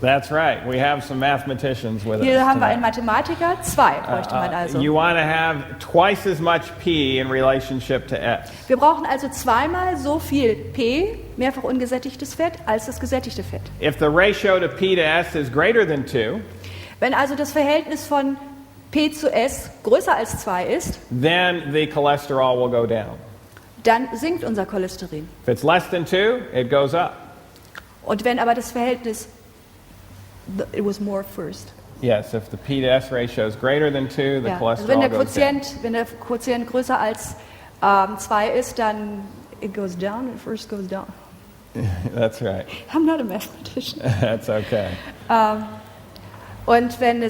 That's right. We have some mathematicians with Hier us haben wir einen tonight. Mathematiker, 2 bräuchte man also. You want to have twice as much P in relationship to S. Wir brauchen also zweimal so viel P, mehrfach ungesättigtes Fett, als das gesättigte Fett. If the ratio to P to S is greater than 2, Wenn also das Verhältnis von P zu S größer als 2 ist, then the cholesterol will go down. dann sinkt unser Cholesterin. If it's less than 2, it goes up. Und wenn aber das Verhältnis, it was more first. Yes, if the P to S ratio is greater than 2, the Ja, also cholesterol goes down. wenn der Quotient größer als 2 ist, dann it goes down and first goes down. That's right. I'm not a mathematician. That's okay. Und wenn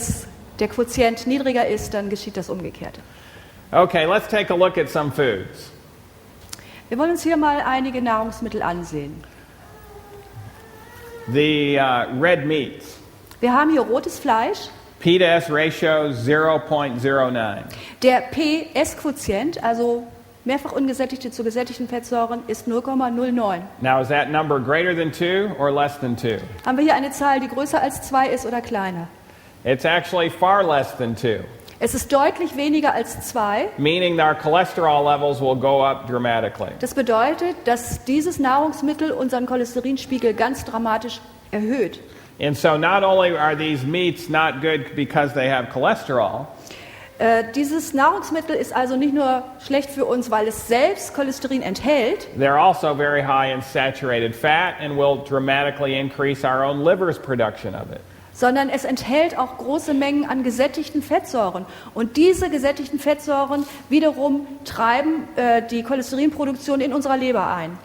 der Quotient niedriger ist, dann geschieht das Umgekehrte. Okay, let's take a look at some foods. Wir wollen uns hier mal einige Nahrungsmittel ansehen. The red meats. Wir haben hier rotes Fleisch. P to S ratio 0.09. Der PS-Quotient, also mehrfach ungesättigte zu gesättigten Fettsäuren, ist 0,09. Now, is that number greater than 2 or less than 2? Haben wir hier eine Zahl, die größer als 2 ist oder kleiner? It's actually far less than 2, Es ist deutlich weniger als 2. meaning our cholesterol levels will go up dramatically. Das bedeutet, dass dieses Nahrungsmittel unseren Cholesterinspiegel ganz dramatisch erhöht. And so not only are these meats not good because they have cholesterol, Dieses Nahrungsmittel ist also nicht nur schlecht für uns, weil es selbst Cholesterin enthält, they're also very high in saturated fat and will dramatically increase our own liver's production of it. sondern es enthält auch große Mengen an gesättigten Fettsäuren. Und diese gesättigten Fettsäuren wiederum treiben die Cholesterinproduktion in unserer Leber an.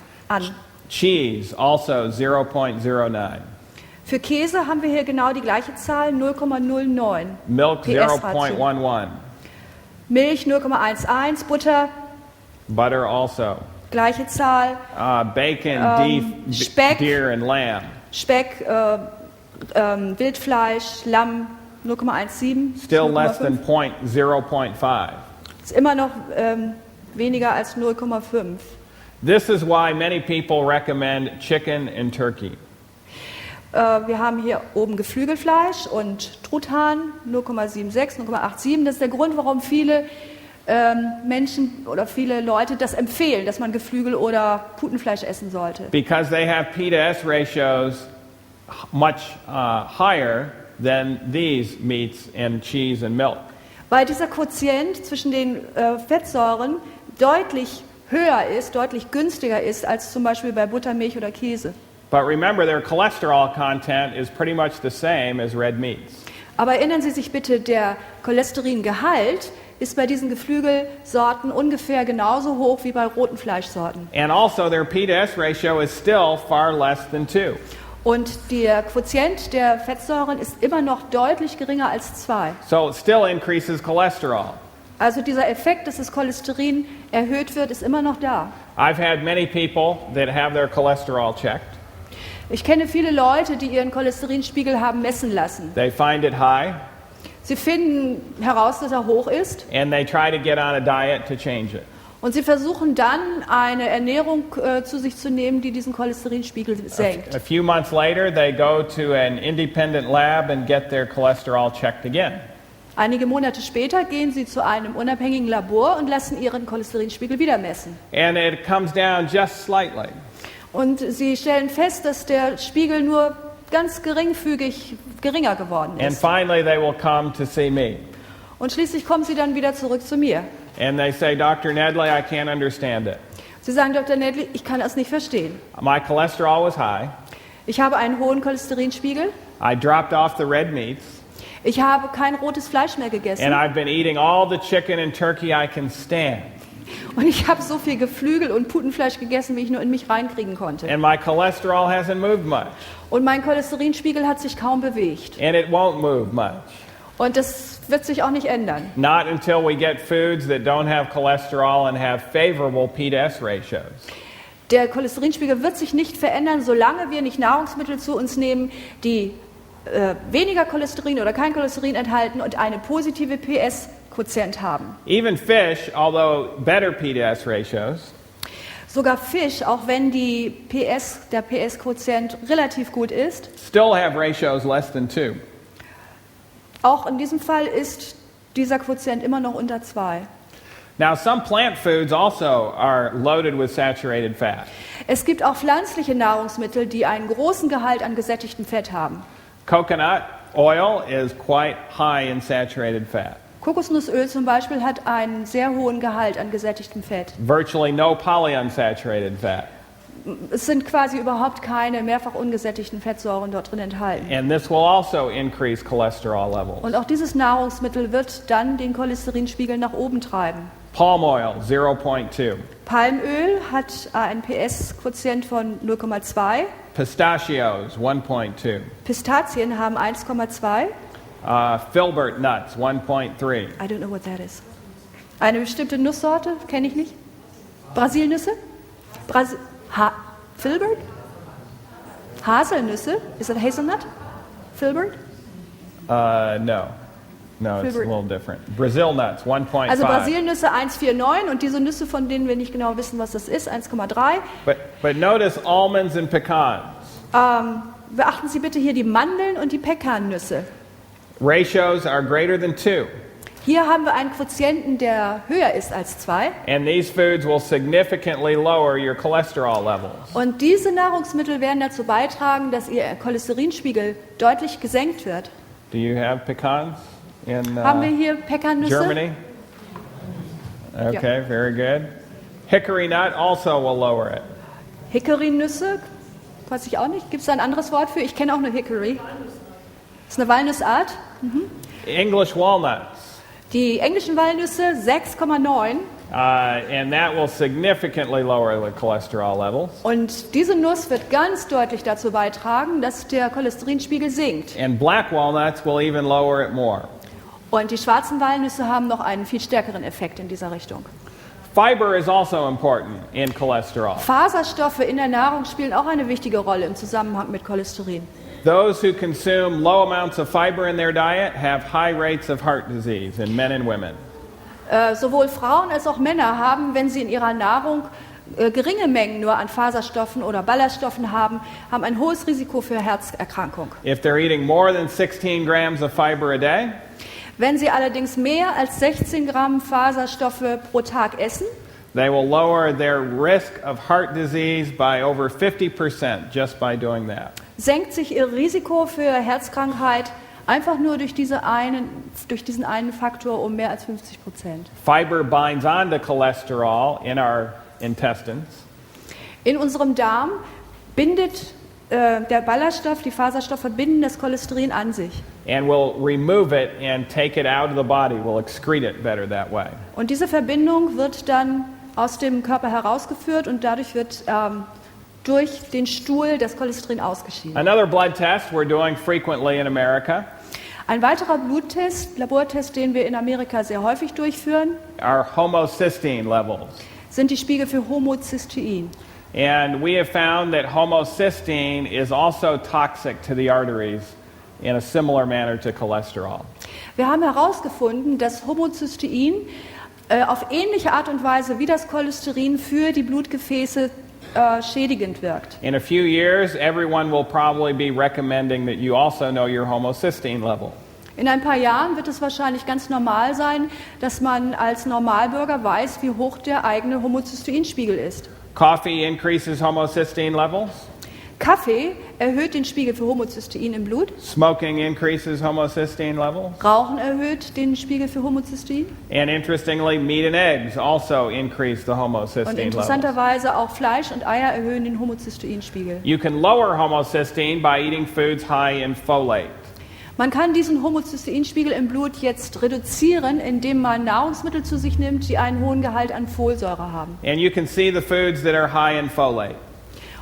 Cheese, also 0.09. Für Käse haben wir hier genau die gleiche Zahl, 0,09. Milk, PS-Ratio. 0.11. Milch 0,11, Butter Butter also. gleiche Zahl, Bacon, Speck. deer, and lamb. Speck, Wildfleisch, Lamm 0,17. Still less 0,5. than 0.5. Ist immer noch weniger als 0,5. This is why many people recommend chicken and turkey. Wir haben hier oben Geflügelfleisch und Truthahn 0,76, 0,87. Das ist der Grund, warum viele Menschen oder viele Leute das empfehlen, dass man Geflügel oder Putenfleisch essen sollte. Because they have P to S ratios much higher than these meats and cheese and milk. Weil dieser Quotient zwischen den Fettsäuren deutlich höher ist, deutlich günstiger ist als zum Beispiel bei Butter, Milch oder Käse. But remember, their cholesterol content is pretty much the same as red meats. Aber erinnern Sie sich bitte, der Cholesteringehalt ist bei diesen Geflügelsorten ungefähr genauso hoch wie bei roten Fleischsorten. And also, their P to S ratio is still far less than 2. Und der Quotient der Fettsäuren ist immer noch deutlich geringer als 2. So it still increases cholesterol. Also dieser Effekt, dass das Cholesterin erhöht wird, ist immer noch da. I've had many people that have their cholesterol checked. Ich kenne viele Leute, die ihren Cholesterinspiegel haben messen lassen. They find it high, Sie finden heraus, dass er hoch ist, and they try to get on a diet to change it. und sie versuchen dann, eine Ernährung zu sich zu nehmen, die diesen Cholesterinspiegel senkt. A few months later, they go to an independent lab and get their cholesterol checked again. Einige Monate später gehen sie zu einem unabhängigen Labor und lassen ihren Cholesterinspiegel wieder messen. And it comes down just slightly. Und sie stellen fest, dass der Spiegel nur ganz geringfügig geringer geworden And ist. finally, they will come to see me. Und schließlich kommen sie dann wieder zurück zu mir. And they say, Dr. Nedley, I can't understand it. Sie sagen, Dr. Nedley, ich kann das nicht verstehen. My cholesterol was high. Ich habe einen hohen Cholesterinspiegel. I dropped off the red meats. Ich habe kein rotes Fleisch mehr gegessen. And I've been eating all the chicken and turkey I can stand. Und ich habe so viel Geflügel und Putenfleisch gegessen, wie ich nur in mich reinkriegen konnte. And my cholesterol hasn't moved much. Und mein Cholesterinspiegel hat sich kaum bewegt. And it won't move much. Und das wird sich auch nicht ändern. Not until we get foods that don't have cholesterol and have favorable P to S ratios. Der Cholesterinspiegel wird sich nicht verändern, solange wir nicht Nahrungsmittel zu uns nehmen, die weniger Cholesterin oder kein Cholesterin enthalten und eine positive PS-Quotient haben. Even fish, although better P to S ratios, Sogar Fisch, auch wenn der PS-Quotient relativ gut ist, still have ratios less than 2. auch in diesem Fall ist dieser Quotient immer noch unter 2. Now, some plant foods also are loaded with saturated fat. Es gibt auch pflanzliche Nahrungsmittel, die einen großen Gehalt an gesättigtem Fett haben. Coconut oil is quite high in saturated fat. Kokosnussöl zum Beispiel hat einen sehr hohen Gehalt an gesättigtem Fett. Virtually no polyunsaturated fat. Es sind quasi überhaupt keine mehrfach ungesättigten Fettsäuren dort drin enthalten. And this will also increase cholesterol levels. Und auch dieses Nahrungsmittel wird dann den Cholesterinspiegel nach oben treiben. Palm oil, 0.2. Palmöl hat einen PS-Quotient von 0,2. Pistachios, 1.2. Pistazien haben 1,2. Filbert nuts, 1.3. I don't know what that is. Eine bestimmte Nusssorte, kenne ich nicht. Brasilnüsse? Filbert? Haselnüsse? Is it hazelnut? Filbert? No. No, it's a Filbert. little different. Brazil nuts, 1.5. Also Brasilnüsse 1,49 und diese Nüsse, von denen wir nicht genau wissen, was das ist, 1,3. But notice almonds and pecans. Beachten Sie bitte hier die Mandeln und die Pekannüsse. Ratios are greater than 2. Hier haben wir einen Quotienten, der höher ist als 2. And these foods will significantly lower your cholesterol levels. Und diese Nahrungsmittel werden dazu beitragen, dass Ihr Cholesterinspiegel deutlich gesenkt wird. Do you have pecans in Haben wir hier Pekannüsse? Germany? Okay, very good. Hickory nut also will lower it. Hickory-Nüsse, weiß ich auch nicht. Gibt es da ein anderes Wort für? Ich kenne auch nur Hickory. Das ist eine Walnussart. English walnuts. Die englischen Walnüsse 6,9. And that will significantly lower the cholesterol levels. Und diese Nuss wird ganz deutlich dazu beitragen, dass der Cholesterinspiegel sinkt. And black walnuts will even lower it more. Und die schwarzen Walnüsse haben noch einen viel stärkeren Effekt in dieser Richtung. Fiber is also important in cholesterol. Faserstoffe in der Nahrung spielen auch eine wichtige Rolle im Zusammenhang mit Cholesterin. Those who consume low amounts of fiber in their diet have high rates of heart disease in men and women. Sowohl Frauen als auch Männer haben, wenn sie in ihrer Nahrung geringe Mengen nur an Faserstoffen oder Ballaststoffen haben ein hohes Risiko für Herzerkrankung. If they're eating more than 16 grams of fiber a day, Wenn sie allerdings mehr als 16 Gramm Faserstoffe pro Tag essen, they will lower their risk of heart disease by over 50% just by doing that. senkt sich ihr Risiko für Herzkrankheit einfach nur durch diesen einen Faktor um mehr als 50%. Fiber binds onto cholesterol in our intestines. In unserem Darm bindet der Ballaststoff, die Faserstoffe binden das Cholesterin an sich. And we'll remove it and take it out of the body. We'll excrete it better that way. Und diese Verbindung wird dann aus dem Körper herausgeführt und dadurch wird durch den Stuhl das Cholesterin ausgeschieden. Another blood test we're doing frequently in America Ein weiterer Bluttest, Labortest, den wir in Amerika sehr häufig durchführen, are homocysteine levels. sind die Spiegel für Homocystein. And we have found that homocysteine is also toxic to the arteries in a similar manner to cholesterol. Wir haben herausgefunden, dass Homocystein auf ähnliche Art und Weise wie das Cholesterin für die Blutgefäße schädigend wirkt. In a few years, everyone will probably be recommending that you also know your homocysteine level. In ein paar Jahren wird es wahrscheinlich ganz normal sein, dass man als Normalbürger weiß, wie hoch der eigene Homocysteinspiegel ist. Coffee increases homocysteine levels. Kaffee erhöht den Spiegel für Homocystein im Blut. Smoking increases homocysteine levels. Rauchen erhöht den Spiegel für Homocystein. And interestingly, meat and eggs also increase the Und homocysteine levels. interessanterweise auch Fleisch und Eier erhöhen den Homocysteinspiegel. You can lower homocysteine by eating foods high in folate. Man kann diesen Homocysteinspiegel im Blut jetzt reduzieren, indem man Nahrungsmittel zu sich nimmt, die einen hohen Gehalt an Folsäure haben. And you can see the foods that are high in folate.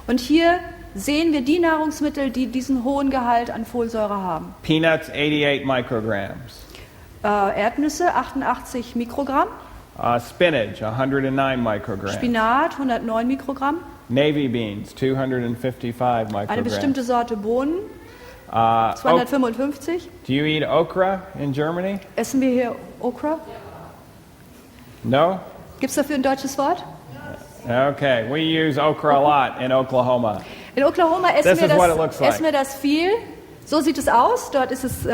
Und hier sehen wir die Nahrungsmittel, die diesen hohen Gehalt an Folsäure haben. Peanuts, 88 micrograms. Erdnüsse 88 Mikrogramm, Spinach, 109 micrograms. Spinat 109 Mikrogramm, Navy beans, 255 eine micrograms. bestimmte Sorte Bohnen Oak- 255. do you eat okra in Germany? Essen wir hier Okra? No? Gibt es dafür ein deutsches Wort? Okay, we use okra a lot in Oklahoma. In Oklahoma This is what it looks like. essen wir das viel. So sieht es aus. Dort ist es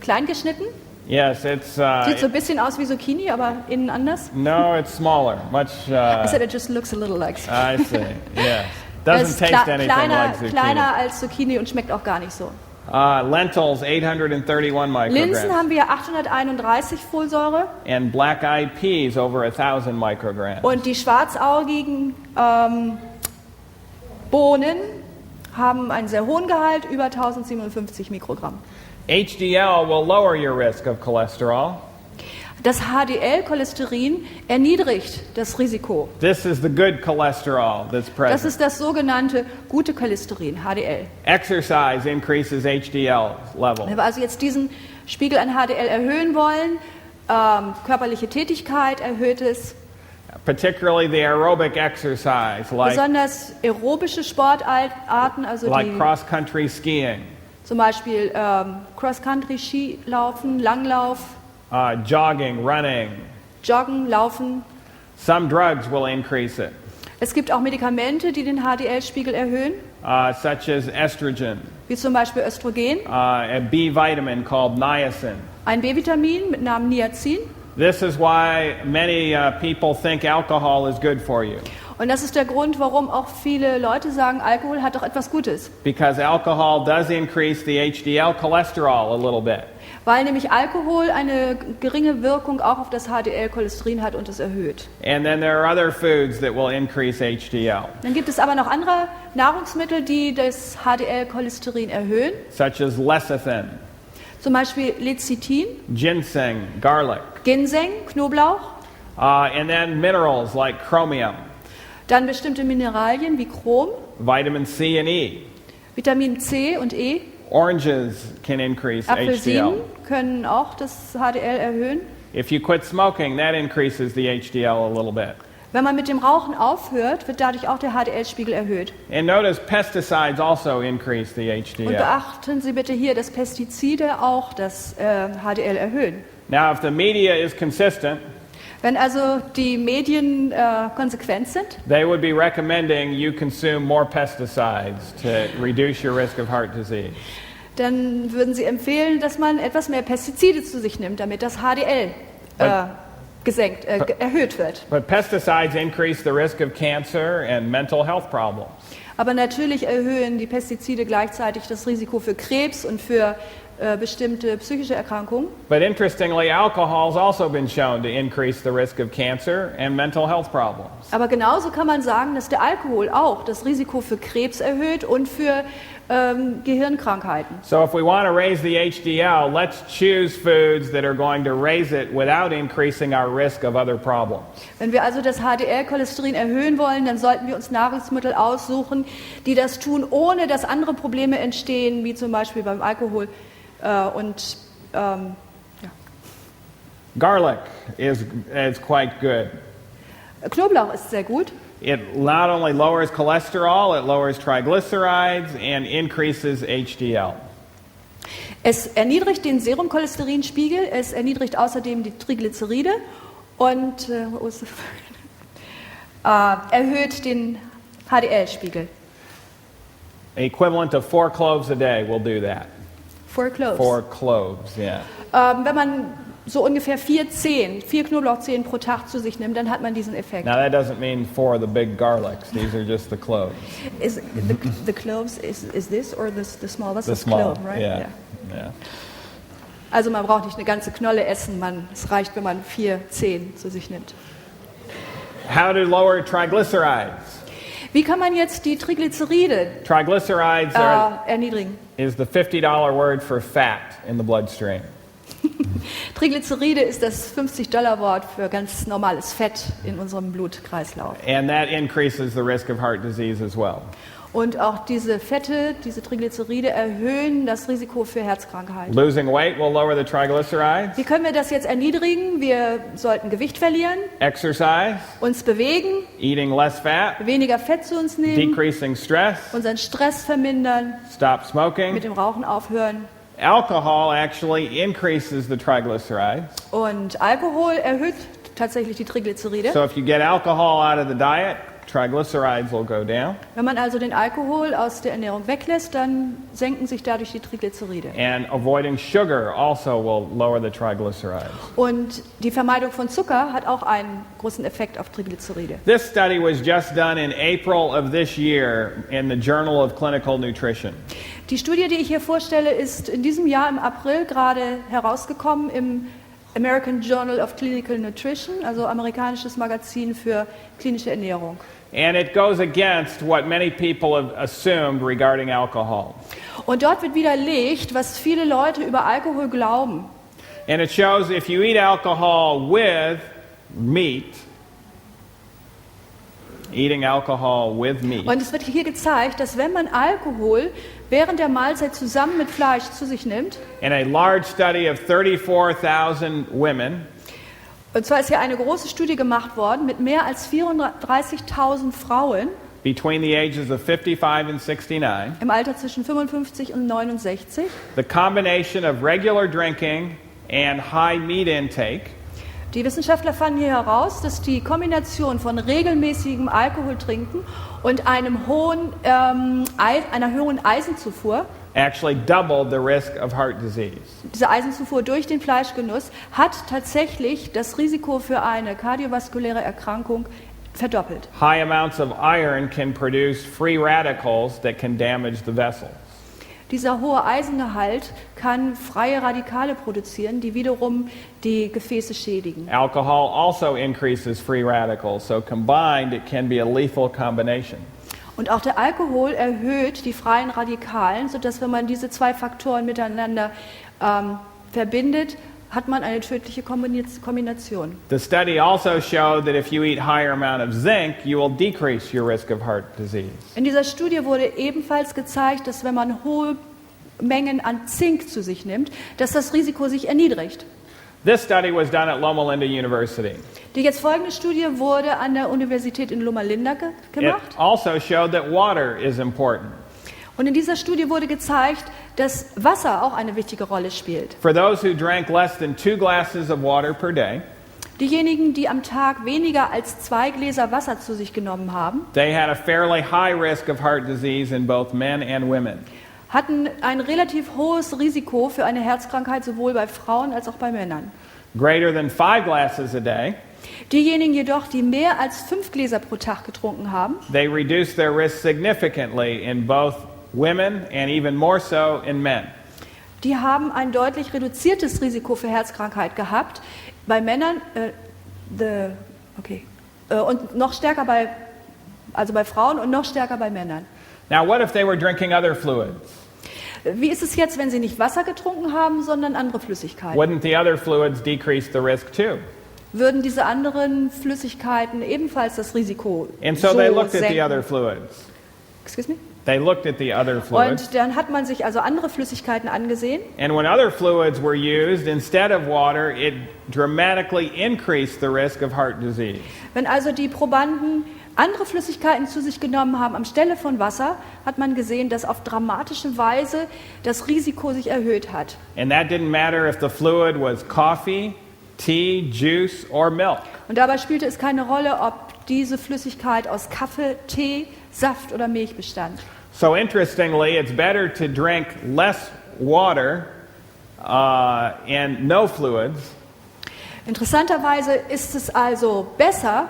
klein geschnitten. Yes, it's Sieht so ein bisschen aus wie Zucchini, aber innen anders. no, it's smaller. Much. I said it just looks a little like I see. Yes, Es doesn't ist taste anything like zucchini. kleiner als Zucchini und schmeckt auch gar nicht so. Lentils 831 micrograms. Linsen haben wir 831 Folsäure And black-eyed peas over 1,000 micrograms. und die schwarzaugigen Bohnen haben einen sehr hohen Gehalt, über 1057 Mikrogramm. HDL will lower your risk of cholesterol. Das HDL-Cholesterin erniedrigt das Risiko. This is the good cholesterol that's Das present. ist das sogenannte gute Cholesterin, HDL. Exercise increases HDL level. Wenn wir also jetzt diesen Spiegel an HDL erhöhen wollen, körperliche Tätigkeit erhöht es, Particularly the aerobic exercise, like besonders aerobische Sportarten, also die cross-country skiing, zum Beispiel Cross-Country-Skilaufen, Langlauf, jogging, running. Joggen, Laufen. Some drugs will increase it, Es gibt auch Medikamente, die den HDL-Spiegel erhöhen, such as estrogen, wie zum Beispiel Östrogen, a B vitamin called niacin. ein B-Vitamin mit Namen Niacin. This is why many people think alcohol is good for you, Und das ist der Grund, warum auch viele Leute sagen, Alkohol hat doch etwas Gutes. because alcohol does increase the HDL cholesterol a little bit. Weil nämlich Alkohol eine geringe Wirkung auch auf das HDL-Cholesterin hat und es erhöht. And then there are other foods that will increase HDL, Dann gibt es aber noch andere Nahrungsmittel, die das HDL-Cholesterin erhöhen. such as lecithin, Zum Beispiel Lecithin, ginseng, garlic, Ginseng, Knoblauch. and then minerals like chromium, Dann bestimmte Mineralien wie Chrom, vitamin C and E. Vitamin C und E. Oranges can increase Apfelsinen HDL. können auch das HDL erhöhen. If you quit smoking, that increases the HDL a little bit. Wenn man mit dem Rauchen aufhört, wird dadurch auch der HDL-Spiegel erhöht. And notice pesticides also increase the Und HDL. beachten Sie bitte hier, dass Pestizide auch das HDL erhöhen. Now, if the media is consistent, Wenn also die Medien konsequent sind, they would be recommending you consume more pesticides to reduce your risk of heart disease. dann würden sie empfehlen, dass man etwas mehr Pestizide zu sich nimmt, damit das HDL erhöht wird. But pesticides increase the risk of cancer and mental health problems. Aber natürlich erhöhen die Pestizide gleichzeitig das Risiko für Krebs und für bestimmte psychische Erkrankungen. But interestingly, alcohol has also been shown to increase the risk of cancer and mental health problems. Aber genauso kann man sagen, dass der Alkohol auch das Risiko für Krebs erhöht und für Gehirnkrankheiten. So if we want to raise the HDL, let's choose foods that are going to raise it without increasing our risk of other problems. Wenn wir also das HDL-Cholesterin erhöhen wollen, dann sollten wir uns Nahrungsmittel aussuchen, die das tun, ohne dass andere Probleme entstehen, wie zum Beispiel beim Alkohol. Garlic is quite good. Knoblauch ist sehr gut. It not only lowers cholesterol, it lowers triglycerides and increases HDL. Es erniedrigt den Serumcholesterinspiegel, es erniedrigt außerdem die Triglyceride und erhöht den HDL-Spiegel. Equivalent of 4 cloves a day will do that. 4 cloves. 4 cloves, yeah. Wenn man so ungefähr 4 Knoblauchzehen pro Tag zu sich nimmt, dann hat man diesen Effekt. Now that doesn't mean 4 of the big garlics. These are just the cloves. Is the cloves is this or the small? That's The the small, clove, right? yeah. Yeah. Also man braucht nicht eine ganze Knolle essen, es reicht, wenn man 4 Zehen zu sich nimmt. How to lower triglycerides? Wie kann man jetzt die Triglyceride Triglycerides erniedrigen? is the $50 word for fat in the bloodstream. Triglyceride ist das $50-Wort für ganz normales Fett in unserem Blutkreislauf. And that increases the risk of heart disease as well. Und auch diese Fette, diese Triglyceride erhöhen das Risiko für Herzkrankheiten. Losing weight will lower the triglycerides. Wie können wir das jetzt erniedrigen? Wir sollten Gewicht verlieren, Exercise, uns bewegen, eating less fat, weniger Fett zu uns nehmen, decreasing stress, unseren Stress vermindern, stop mit smoking. dem Rauchen aufhören. Alcohol actually increases the triglycerides. Und Alkohol erhöht tatsächlich die Triglyceride. So if you get alcohol out of the diet, triglycerides will go down. Wenn man also den Alkohol aus der Ernährung weglässt, dann senken sich dadurch die Triglyceride. And avoiding sugar also will lower the triglycerides. Und die Vermeidung von Zucker hat auch einen großen Effekt auf Triglyceride. This study was just done in April of this year in the Journal of Clinical Nutrition. Die Studie, die ich hier vorstelle, ist in diesem Jahr im April gerade herausgekommen im American Journal of Clinical Nutrition, also amerikanisches Magazin für klinische Ernährung. And it goes against what many people have assumed regarding alcohol. Und dort wird widerlegt, was viele Leute über Alkohol glauben. And it shows if you eat alcohol with meat, eating alcohol with meat, Und es wird hier gezeigt, dass wenn man Alkohol während der Mahlzeit zusammen mit Fleisch zu sich nimmt, in a large study of 34,000 women, und zwar ist hier eine große Studie gemacht worden mit mehr als 34.000 Frauen between the ages of 55 and 69, im Alter zwischen 55 und 69, the combination of regular drinking and high meat intake die Wissenschaftler fanden hier heraus, dass die Kombination von regelmäßigem Alkoholtrinken und einer hohen Eisenzufuhr, actually doubled the risk of heart disease. diese Eisenzufuhr durch den Fleischgenuss, hat tatsächlich das Risiko für eine kardiovaskuläre Erkrankung verdoppelt. High amounts of iron can produce free radicals that can damage the vessels. Dieser hohe Eisengehalt kann freie Radikale produzieren, die wiederum die Gefäße schädigen. Alcohol also increases free radicals, so combined it can be a lethal combination. Und auch der Alkohol erhöht die freien Radikalen, sodass wenn man diese zwei Faktoren miteinander verbindet, hat man eine tödliche Kombination. The study also showed that if you eat higher amount of zinc, you will decrease your risk of heart disease. In dieser Studie wurde ebenfalls gezeigt, dass wenn man hohe Mengen an Zink zu sich nimmt, dass das Risiko sich erniedrigt. This study was done at Loma Linda University. Die jetzt folgende Studie wurde an der Universität in Loma Linda It gemacht. also showed that water is important. Und in dieser Studie wurde gezeigt, dass Wasser auch eine wichtige Rolle spielt. For those who drank less than 2 glasses of water per day, Diejenigen, die am Tag weniger als 2 Gläser Wasser zu sich genommen haben, they had a fairly high risk of heart disease in both men and women. hatten ein relativ hohes Risiko für eine Herzkrankheit sowohl bei Frauen als auch bei Männern. Greater than 5 glasses a day, Diejenigen jedoch, die mehr als 5 Gläser pro Tag getrunken haben, they reduced their risk significantly in both women and even more so in men. die haben ein deutlich reduziertes Risiko für Herzkrankheit gehabt. Bei Männern und noch stärker bei Frauen und noch stärker bei Männern. Now, what if they were drinking other fluids? Wie ist es jetzt, wenn sie nicht Wasser getrunken haben, sondern andere Flüssigkeiten? Wouldn't the other fluids decrease the risk too? Würden diese anderen Flüssigkeiten ebenfalls das Risiko And so they looked at the senken? other fluids. Excuse me? They looked at the other fluids. Und dann hat man sich also andere Flüssigkeiten angesehen. And when other fluids were used instead of water, it dramatically increased the risk of heart disease. Wenn also die Probanden andere Flüssigkeiten zu sich genommen haben anstelle von Wasser, hat man gesehen, dass auf dramatische Weise das Risiko sich erhöht hat. And that didn't matter if the fluid was coffee, tea, juice, or milk. Und dabei spielte es keine Rolle, ob diese Flüssigkeit aus Kaffee, Tee, Saft oder Milch bestand. So interestingly, it's better to drink less water and no fluids Interessanterweise ist es also besser,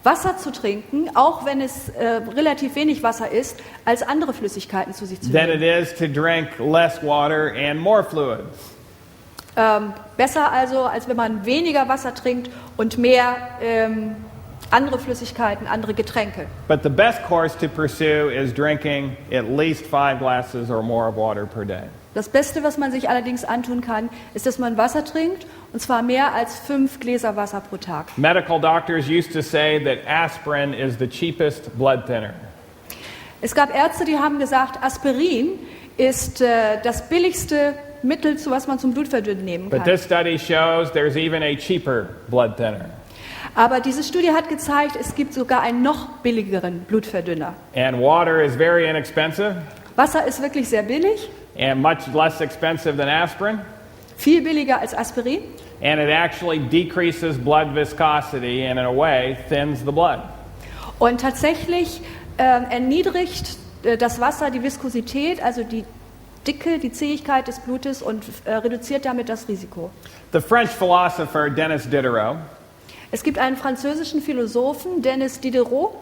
Wasser zu trinken, auch wenn es relativ wenig Wasser ist, als andere Flüssigkeiten zu sich zu than it nehmen. is to drink less water and more fluids. Besser also, als wenn man weniger Wasser trinkt und mehr andere Flüssigkeiten, andere Getränke. But the best course to pursue is drinking at least 5 glasses or more of water per day. Das Beste, was man sich allerdings antun kann, ist, dass man Wasser trinkt, und zwar mehr als 5 Gläser Wasser pro Tag. Medical doctors used to say that aspirin is the cheapest blood thinner. Es gab Ärzte, die haben gesagt, Aspirin ist das billigste Mittel, was man zum Blutverdünnen nehmen But kann. this study shows there's even a cheaper blood thinner. Aber diese Studie hat gezeigt, es gibt sogar einen noch billigeren Blutverdünner. And water is very inexpensive Wasser ist wirklich sehr billig, and much less expensive than aspirin. viel billiger als Aspirin. And it actually decreases blood viscosity and in a way thins the blood. Und tatsächlich erniedrigt das Wasser die Viskosität, also die Dicke, die Zähigkeit des Blutes und reduziert damit das Risiko. The French philosopher Denis Diderot Es gibt einen französischen Philosophen, Denis Diderot,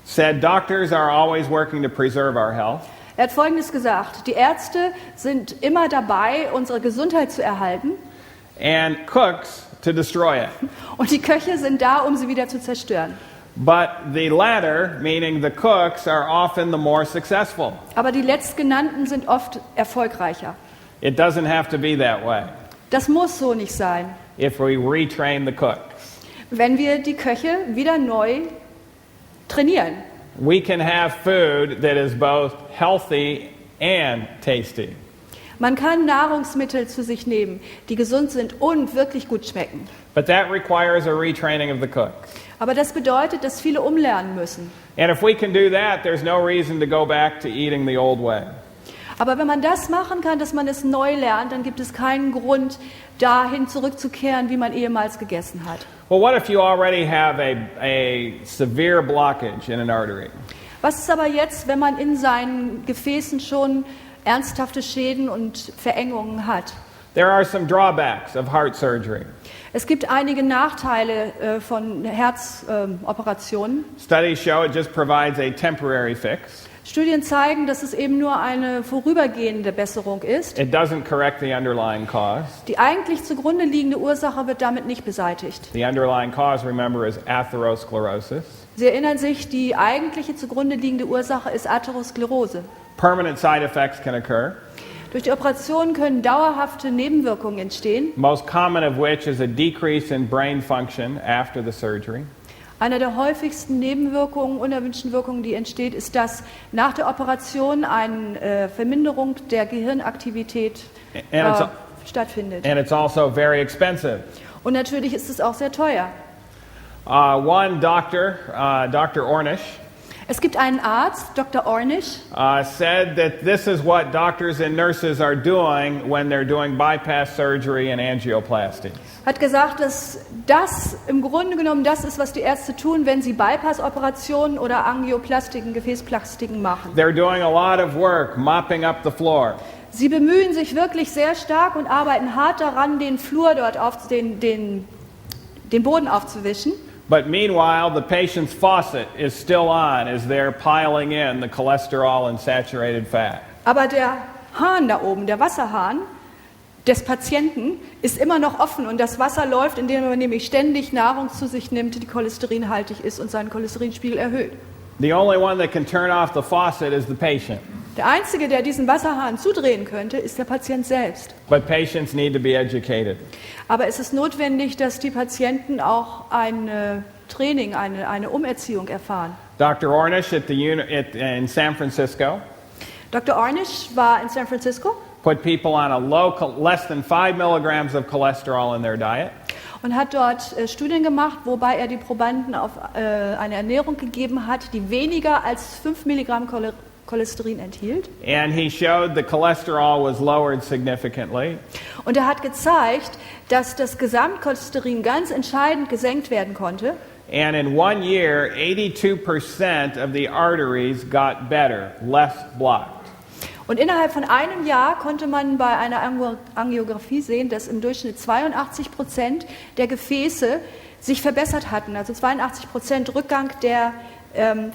said doctors are always working to preserve our health. er hat Folgendes gesagt: Die Ärzte sind immer dabei, unsere Gesundheit zu erhalten, And cooks to destroy it. und die Köche sind da, um sie wieder zu zerstören. But the latter, meaning the cooks, are often the more successful. Aber die Letztgenannten sind oft erfolgreicher. It doesn't have to be that way Das muss so nicht sein. if we retrain the cooks. Wenn wir die Köche wieder neu trainieren. We can have food that is both healthy and tasty. Man kann Nahrungsmittel zu sich nehmen, die gesund sind und wirklich gut schmecken. But that requires a retraining of the cooks. Aber das bedeutet, dass viele umlernen müssen. And if we can do that, there's no reason to go back to eating the old way. Aber wenn man das machen kann, dass man es neu lernt, dann gibt es keinen Grund, dahin zurückzukehren, wie man ehemals gegessen hat. Well, what if you already have a severe blockage in an artery? Was ist aber jetzt, wenn man in seinen Gefäßen schon ernsthafte Schäden und Verengungen hat? There are some drawbacks of heart surgery. Es gibt einige Nachteile von Herzoperationen. Studies show it just provides a temporary fix. Studien zeigen, dass es eben nur eine vorübergehende Besserung ist. It doesn't correct the underlying cause. Die eigentlich zugrunde liegende Ursache wird damit nicht beseitigt. The underlying cause, remember, is atherosclerosis. Sie erinnern sich, die eigentliche zugrunde liegende Ursache ist Atherosklerose. Permanent side effects can occur, Durch die Operation können dauerhafte Nebenwirkungen entstehen. most common of which is a decrease in brain function after the surgery. Eine der häufigsten Nebenwirkungen, unerwünschten Wirkungen, die entsteht, ist, dass nach der Operation eine Verminderung der Gehirnaktivität And stattfindet. it's also very expensive. Und natürlich ist es auch sehr teuer. One doctor, Dr. Ornish, Es gibt einen Arzt, Dr. Ornish, said that this is what doctors and nurses are doing when they're doing bypass surgery and angioplasty. hat gesagt, dass das im Grunde genommen das ist, was die Ärzte tun, wenn sie Bypass-Operationen oder Angioplastiken, Gefäßplastiken machen. They're doing a lot of work mopping up the floor. Sie bemühen sich wirklich sehr stark und arbeiten hart daran, den Flur dort den Boden aufzuwischen. But meanwhile, the patient's faucet is still on as they're piling in the cholesterol and saturated fat. Aber der Hahn da oben, der Wasserhahn des Patienten, ist immer noch offen und das Wasser läuft, indem er nämlich ständig Nahrung zu sich nimmt, die cholesterinhaltig ist und seinen Cholesterinspiegel erhöht. The only one that can turn off the faucet is the patient. Der Einzige, der diesen Wasserhahn zudrehen könnte, ist der Patient selbst. But patients need to be educated. Aber es ist notwendig, dass die Patienten auch ein Training, eine Umerziehung erfahren. Dr. Ornish in San Francisco Dr. Ornish war in San Francisco put people on a less than 5 milligrams of cholesterol in their diet. und hat dort Studien gemacht, wobei er die Probanden auf eine Ernährung gegeben hat, die weniger als 5 Milligramm Cholesterin enthielt. And he showed the cholesterol was lowered significantly. Und er hat gezeigt, dass das Gesamtcholesterin ganz entscheidend gesenkt werden konnte. And in 1 year, 82% of the arteries got better, less blocked. Und innerhalb von einem Jahr konnte man bei einer Angiografie sehen, dass im Durchschnitt 82% der Gefäße sich verbessert hatten, also 82% Rückgang der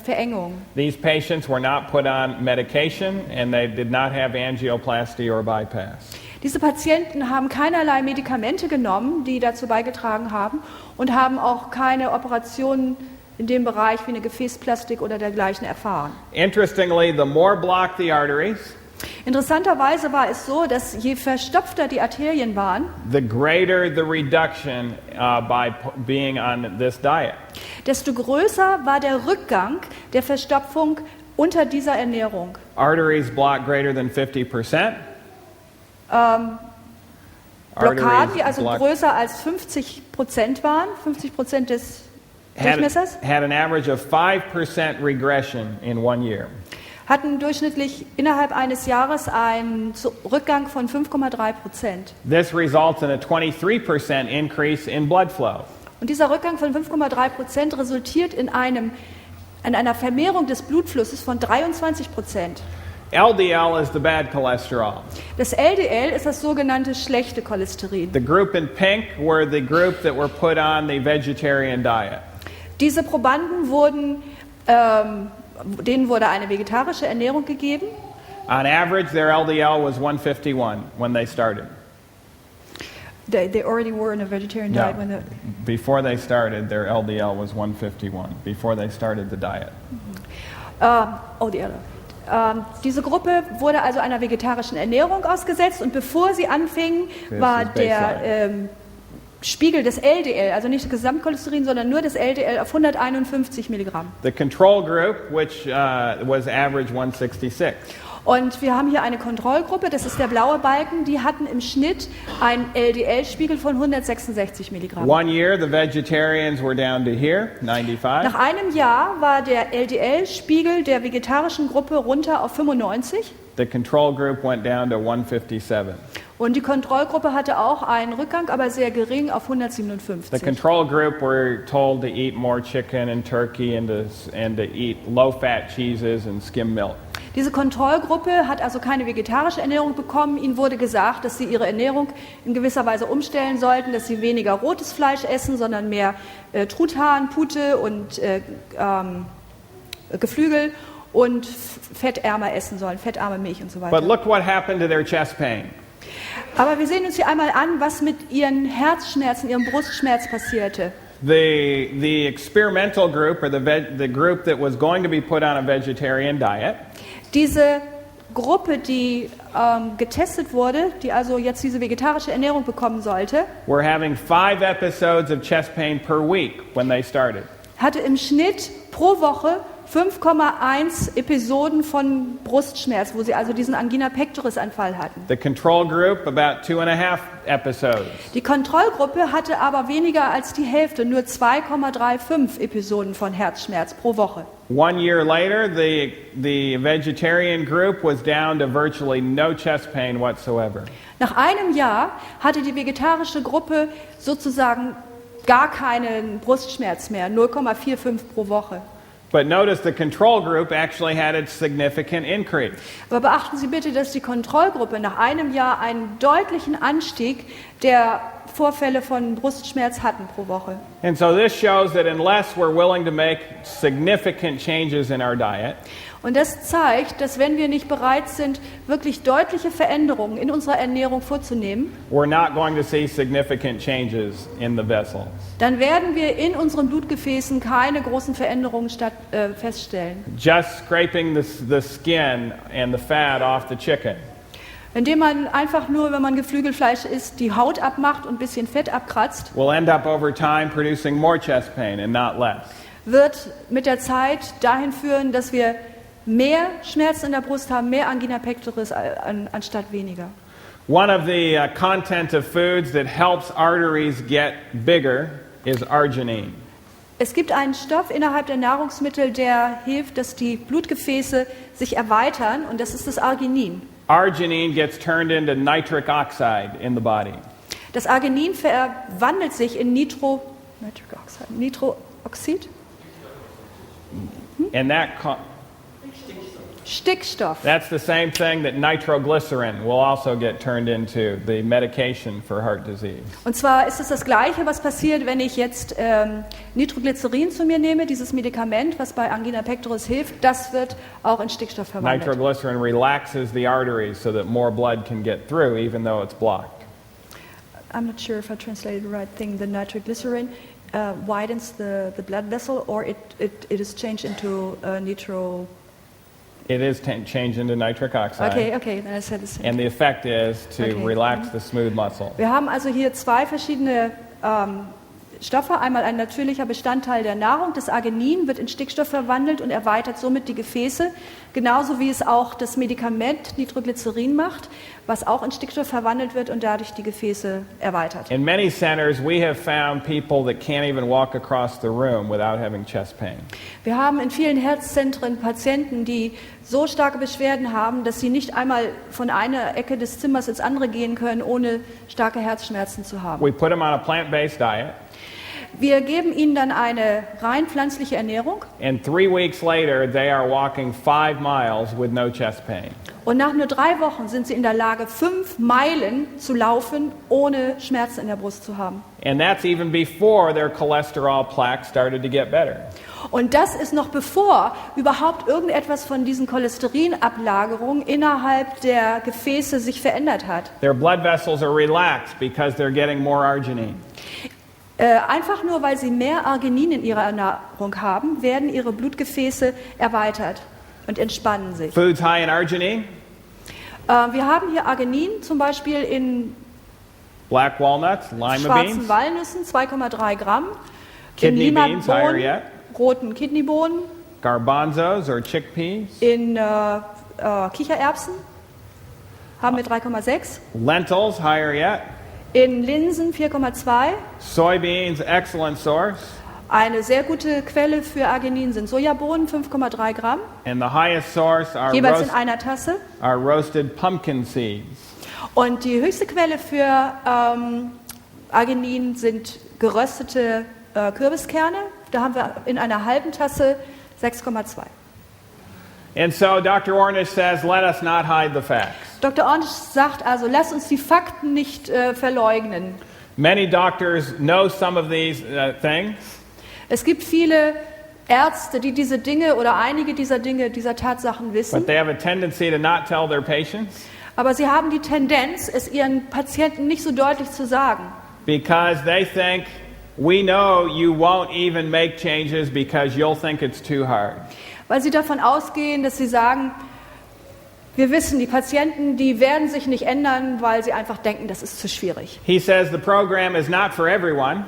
Verengung. These patients were not put on medication and they did not have angioplasty or bypass. Diese Patienten haben keinerlei Medikamente genommen, die dazu beigetragen haben, und haben auch keine Operationen in dem Bereich wie eine Gefäßplastik oder dergleichen erfahren. Interestingly, the more blocked the arteries, Interessanterweise war es so, dass je verstopfter die Arterien waren, the greater the reduction by being on this diet. desto größer war der Rückgang der Verstopfung unter dieser Ernährung. Arteries blocked greater than 50%. Blockaden, die also blocked- größer als 50% waren, 50% des Durchmessers, had an average of 5% regression in 1 year. hatten durchschnittlich innerhalb eines Jahres einen Rückgang von 5,3%. This results in a 23% increase in blood flow. Und dieser Rückgang von 5,3% resultiert in einer Vermehrung des Blutflusses von 23%. LDL is the bad cholesterol. Das LDL ist das sogenannte schlechte Cholesterin. The group in pink were the group that were put on the vegetarian diet. Diese Probanden denen wurde eine vegetarische Ernährung gegeben. On average, their LDL was 151 when they started. They already were in a vegetarian diet when Before they started, their LDL was 151, before they started the diet. Diese Gruppe wurde also einer vegetarischen Ernährung ausgesetzt und bevor sie anfingen, war der Spiegel des LDL, also nicht das Gesamtcholesterin, sondern nur das LDL auf 151 Milligramm. The control group, which was average 166. Und wir haben hier eine Kontrollgruppe, das ist der blaue Balken, die hatten im Schnitt einen LDL-Spiegel von 166 Milligramm. 1 year, the vegetarians were down to here, 95. Nach einem Jahr war der LDL-Spiegel der vegetarischen Gruppe runter auf 95. The control group went down to 157. Und die Kontrollgruppe hatte auch einen Rückgang, aber sehr gering auf 157. The control group were told to eat more chicken and turkey and to eat low-fat cheeses and skim milk. Diese Kontrollgruppe hat also keine vegetarische Ernährung bekommen. Ihnen wurde gesagt, dass sie ihre Ernährung in gewisser Weise umstellen sollten, dass sie weniger rotes Fleisch essen, sondern mehr Truthahn, Pute und Geflügel und fettärmer essen sollen, fettarme Milch und so weiter. But look what happened to their chest pain. Aber wir sehen uns hier einmal an, was mit ihren Herzschmerzen, ihrem Brustschmerz passierte. The experimental group, or the group that was going to be put on a vegetarian diet, diese Gruppe, die getestet wurde, die also jetzt diese vegetarische Ernährung bekommen sollte, were having 5 episodes of chest pain per week when they started. hatte im Schnitt pro Woche 5,1 Episoden von Brustschmerz, wo sie also diesen Angina pectoris Anfall hatten. The control group about 2.5 episodes. Die Kontrollgruppe hatte aber weniger als die Hälfte, nur 2,35 Episoden von Herzschmerz pro Woche. 1 year later, the vegetarian group was down to virtually no chest pain whatsoever. Nach einem Jahr hatte die vegetarische Gruppe sozusagen gar keinen Brustschmerz mehr, 0,45 pro Woche. But notice the control group actually had a significant increase. Aber beachten Sie bitte, dass die Kontrollgruppe nach einem Jahr einen deutlichen Anstieg der Vorfälle von Brustschmerz hatten pro Woche. And so this shows that unless we're willing to make significant changes in our diet, und das zeigt, dass wenn wir nicht bereit sind, wirklich deutliche Veränderungen in unserer Ernährung vorzunehmen, we're not going to see significant changes in the vessels. Dann werden wir in unseren Blutgefäßen keine großen Veränderungen feststellen. Just scraping the skin and the fat off the chicken. Indem man einfach nur, wenn man Geflügelfleisch isst, die Haut abmacht und ein bisschen Fett abkratzt, We'll end up over time producing more chest pain and not less. wird mit der Zeit dahin führen, dass wir mehr Schmerzen in der Brust haben, mehr Angina pectoris anstatt weniger. One of the content of foods that helps arteries get bigger is arginine. Es gibt einen Stoff innerhalb der Nahrungsmittel, der hilft, dass die Blutgefäße sich erweitern, und das ist das Arginin. Arginine gets turned into nitric oxide in the body. Das Arginin verwandelt sich in Nitrooxid? And Stickstoff. that's the same thing that nitroglycerin will also get turned into, the medication for heart disease. Und zwar ist es das Gleiche, was passiert, wenn ich jetzt Nitroglycerin zu mir nehme, dieses Medikament, was bei Angina pectoris hilft, das wird auch in Stickstoff verwandelt. Nitroglycerin relaxes the arteries so that more blood can get through even though it's blocked. I'm not sure if I translated the right thing. The nitroglycerin widens the blood vessel, or it is changed into nitro... It is changed into nitric oxide. Okay, then I said the same. And the effect is to relax the smooth muscle. Wir haben also hier zwei verschiedene Stoffe. Einmal ein natürlicher Bestandteil der Nahrung. Das Arginin wird in Stickstoff verwandelt und erweitert somit die Gefäße. Genauso wie es auch das Medikament Nitroglycerin macht, was auch in Stickstoff verwandelt wird und dadurch die Gefäße erweitert. In many centers, we have found people that can't even walk across the room without having chest pain. Wir haben in vielen Herzzentren Patienten, die so starke Beschwerden haben, dass sie nicht einmal von einer Ecke des Zimmers ins andere gehen können, ohne starke Herzschmerzen zu haben. We put them on a plant-based diet. wir geben ihnen dann eine rein pflanzliche Ernährung. And 3 weeks later, they are walking 5 miles with no chest pain. Und nach nur 3 Wochen sind sie in der Lage, 5 Meilen zu laufen, ohne Schmerzen in der Brust zu haben. And that's even before their cholesterol plaques started to get better. Und das ist noch bevor überhaupt irgendetwas von diesen Cholesterinablagerungen innerhalb der Gefäße sich verändert hat. Their blood vessels are relaxed because they're getting more arginine. Einfach nur, weil sie mehr Arginin in ihrer Ernährung haben, werden ihre Blutgefäße erweitert und entspannen sich. Foods high in arginine, Wir haben hier Arginin zum Beispiel in black walnuts, lima schwarzen beans, Walnüssen 2,3 Gramm, Kidney in beans, higher Limabohnen, yet, roten Kidneybohnen, garbanzos or chickpeas, in Kichererbsen haben wir 3,6, lentils, higher yet, in Linsen 4,2. soybeans, excellent source, Eine sehr gute Quelle für Arginin sind Sojabohnen 5,3 Gramm, and the highest source are, jeweils in einer Tasse. roasted pumpkin seeds. Und die höchste Quelle für Arginin sind geröstete Kürbiskerne. Da haben wir in einer halben Tasse 6,2. And so Dr. Ornish says, let us not hide the facts. Dr. Ornish sagt also, lasst uns die Fakten nicht verleugnen. Many doctors know some of these things, Es gibt viele Ärzte, die diese Dinge oder einige dieser Dinge, dieser Tatsachen wissen, but they have a tendency to not tell their patients aber sie haben die Tendenz, es ihren Patienten nicht so deutlich zu sagen. because they think, we know you won't even make changes because you'll think it's too hard. Weil sie davon ausgehen, dass sie sagen, wir wissen, die Patienten, die werden sich nicht ändern, weil sie einfach denken, das ist zu schwierig. He says the program is not for everyone,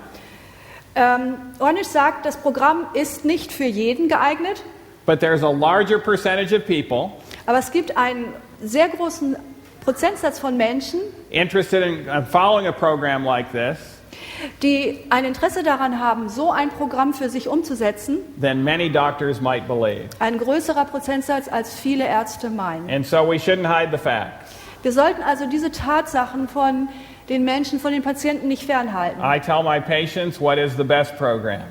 Ornish sagt, das Programm ist nicht für jeden geeignet, but there's a larger percentage of people aber es gibt einen sehr großen Prozentsatz von Menschen, interested in following a program like this die ein Interesse daran haben, so ein Programm für sich umzusetzen. than many doctors might believe. Ein größerer Prozentsatz, als viele Ärzte meinen. And so we shouldn't hide the facts. Wir sollten also diese Tatsachen von den Menschen, von den Patienten nicht fernhalten. I tell my patients what is the best program.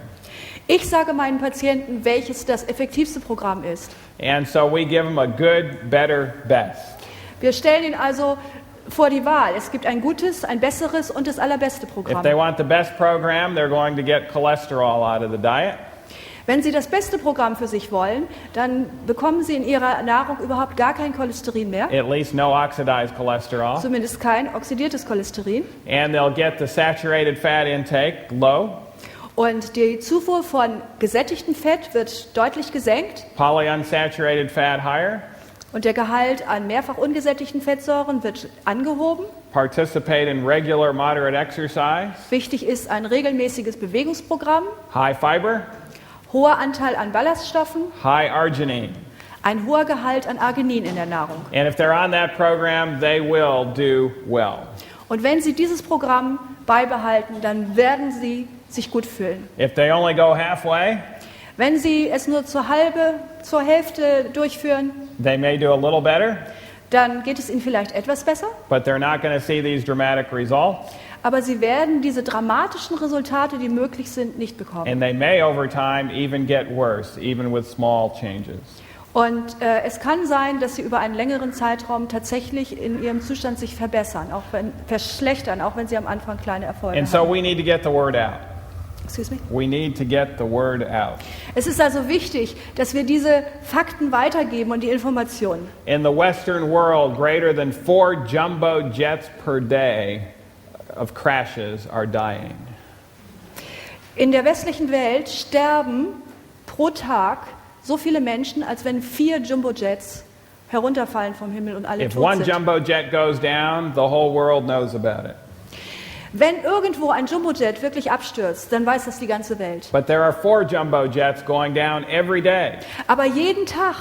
Ich sage meinen Patienten, welches das effektivste Programm ist. And so we give them a good, better, best. Wir stellen ihnen also vor die Wahl. Es gibt ein gutes, ein besseres und das allerbeste If Programm. they want the best program, they're going to get cholesterol out of the diet. Wenn Sie das beste Programm für sich wollen, dann bekommen Sie in Ihrer Nahrung überhaupt gar kein Cholesterin mehr. At least no oxidized cholesterol. Zumindest kein oxidiertes Cholesterin. And they'll get the saturated fat intake low, Und die Zufuhr von gesättigtem Fett wird deutlich gesenkt. polyunsaturated fat higher, Und der Gehalt an mehrfach ungesättigten Fettsäuren wird angehoben. participate in regular moderate exercise, Wichtig ist ein regelmäßiges Bewegungsprogramm, high fiber, hoher Anteil an Ballaststoffen, high arginine. ein hoher Gehalt an Arginin in der Nahrung. And if they're on that program, they will do well. Und wenn Sie dieses Programm beibehalten, dann werden Sie sich gut fühlen. If they only go halfway, Wenn Sie es nur zur Hälfte durchführen, they may do a little better, dann geht es Ihnen vielleicht etwas besser. but they're not going to see these dramatic results. Aber Sie werden diese dramatischen Resultate, die möglich sind, nicht bekommen. And they may over time even get worse, even with small changes. Und es kann sein, dass Sie über einen längeren Zeitraum tatsächlich in Ihrem Zustand sich verschlechtern, auch wenn Sie am Anfang kleine Erfolge And so haben. we need to get the word out. Excuse me? We need to get the word out. Es ist also wichtig, dass wir diese Fakten weitergeben und die Informationen. In the Western world, greater than 4 jumbo jets per day of crashes are dying. In der westlichen Welt sterben pro Tag so viele Menschen, als wenn 4 Jumbojets herunterfallen vom Himmel und alle If tot one sind. jumbo jet goes down, the whole world knows about it. Wenn irgendwo ein Jumbojet wirklich abstürzt, dann weiß das die ganze Welt. But there are 4 jumbo jets going down every day Aber jeden Tag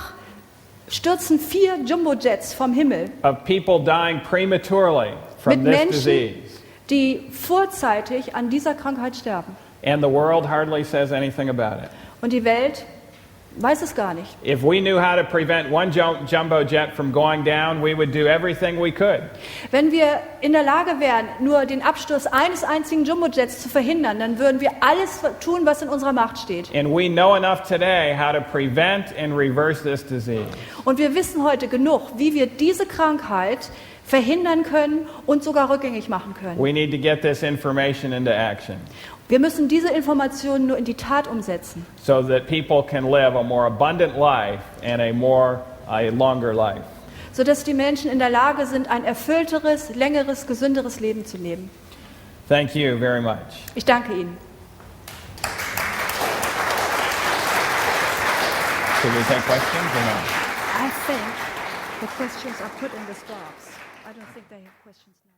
stürzen 4 Jumbojets vom Himmel of people dying prematurely from mit this Menschen, disease. die vorzeitig an dieser Krankheit sterben. And the world hardly says anything about it. Und die Welt weiß es gar nicht. If we knew how to prevent one jumbo jet from going down, we would do everything we could. Wenn wir in der Lage wären, nur den Absturz eines einzigen Jumbojets zu verhindern, dann würden wir alles tun, was in unserer Macht steht. And we know enough today how to prevent and reverse this disease. Und wir wissen heute genug, wie wir diese Krankheit verhindern können und sogar rückgängig machen können. We need to get this information into action Wir müssen diese Informationen nur in die Tat umsetzen, so that people can live a more abundant life and a longer life. sodass die Menschen in der Lage sind, ein erfüllteres, längeres, gesünderes Leben zu leben. Thank you very much. Ich danke Ihnen. Should we take questions or not? I think the questions are put in this box. I don't think they have questions now.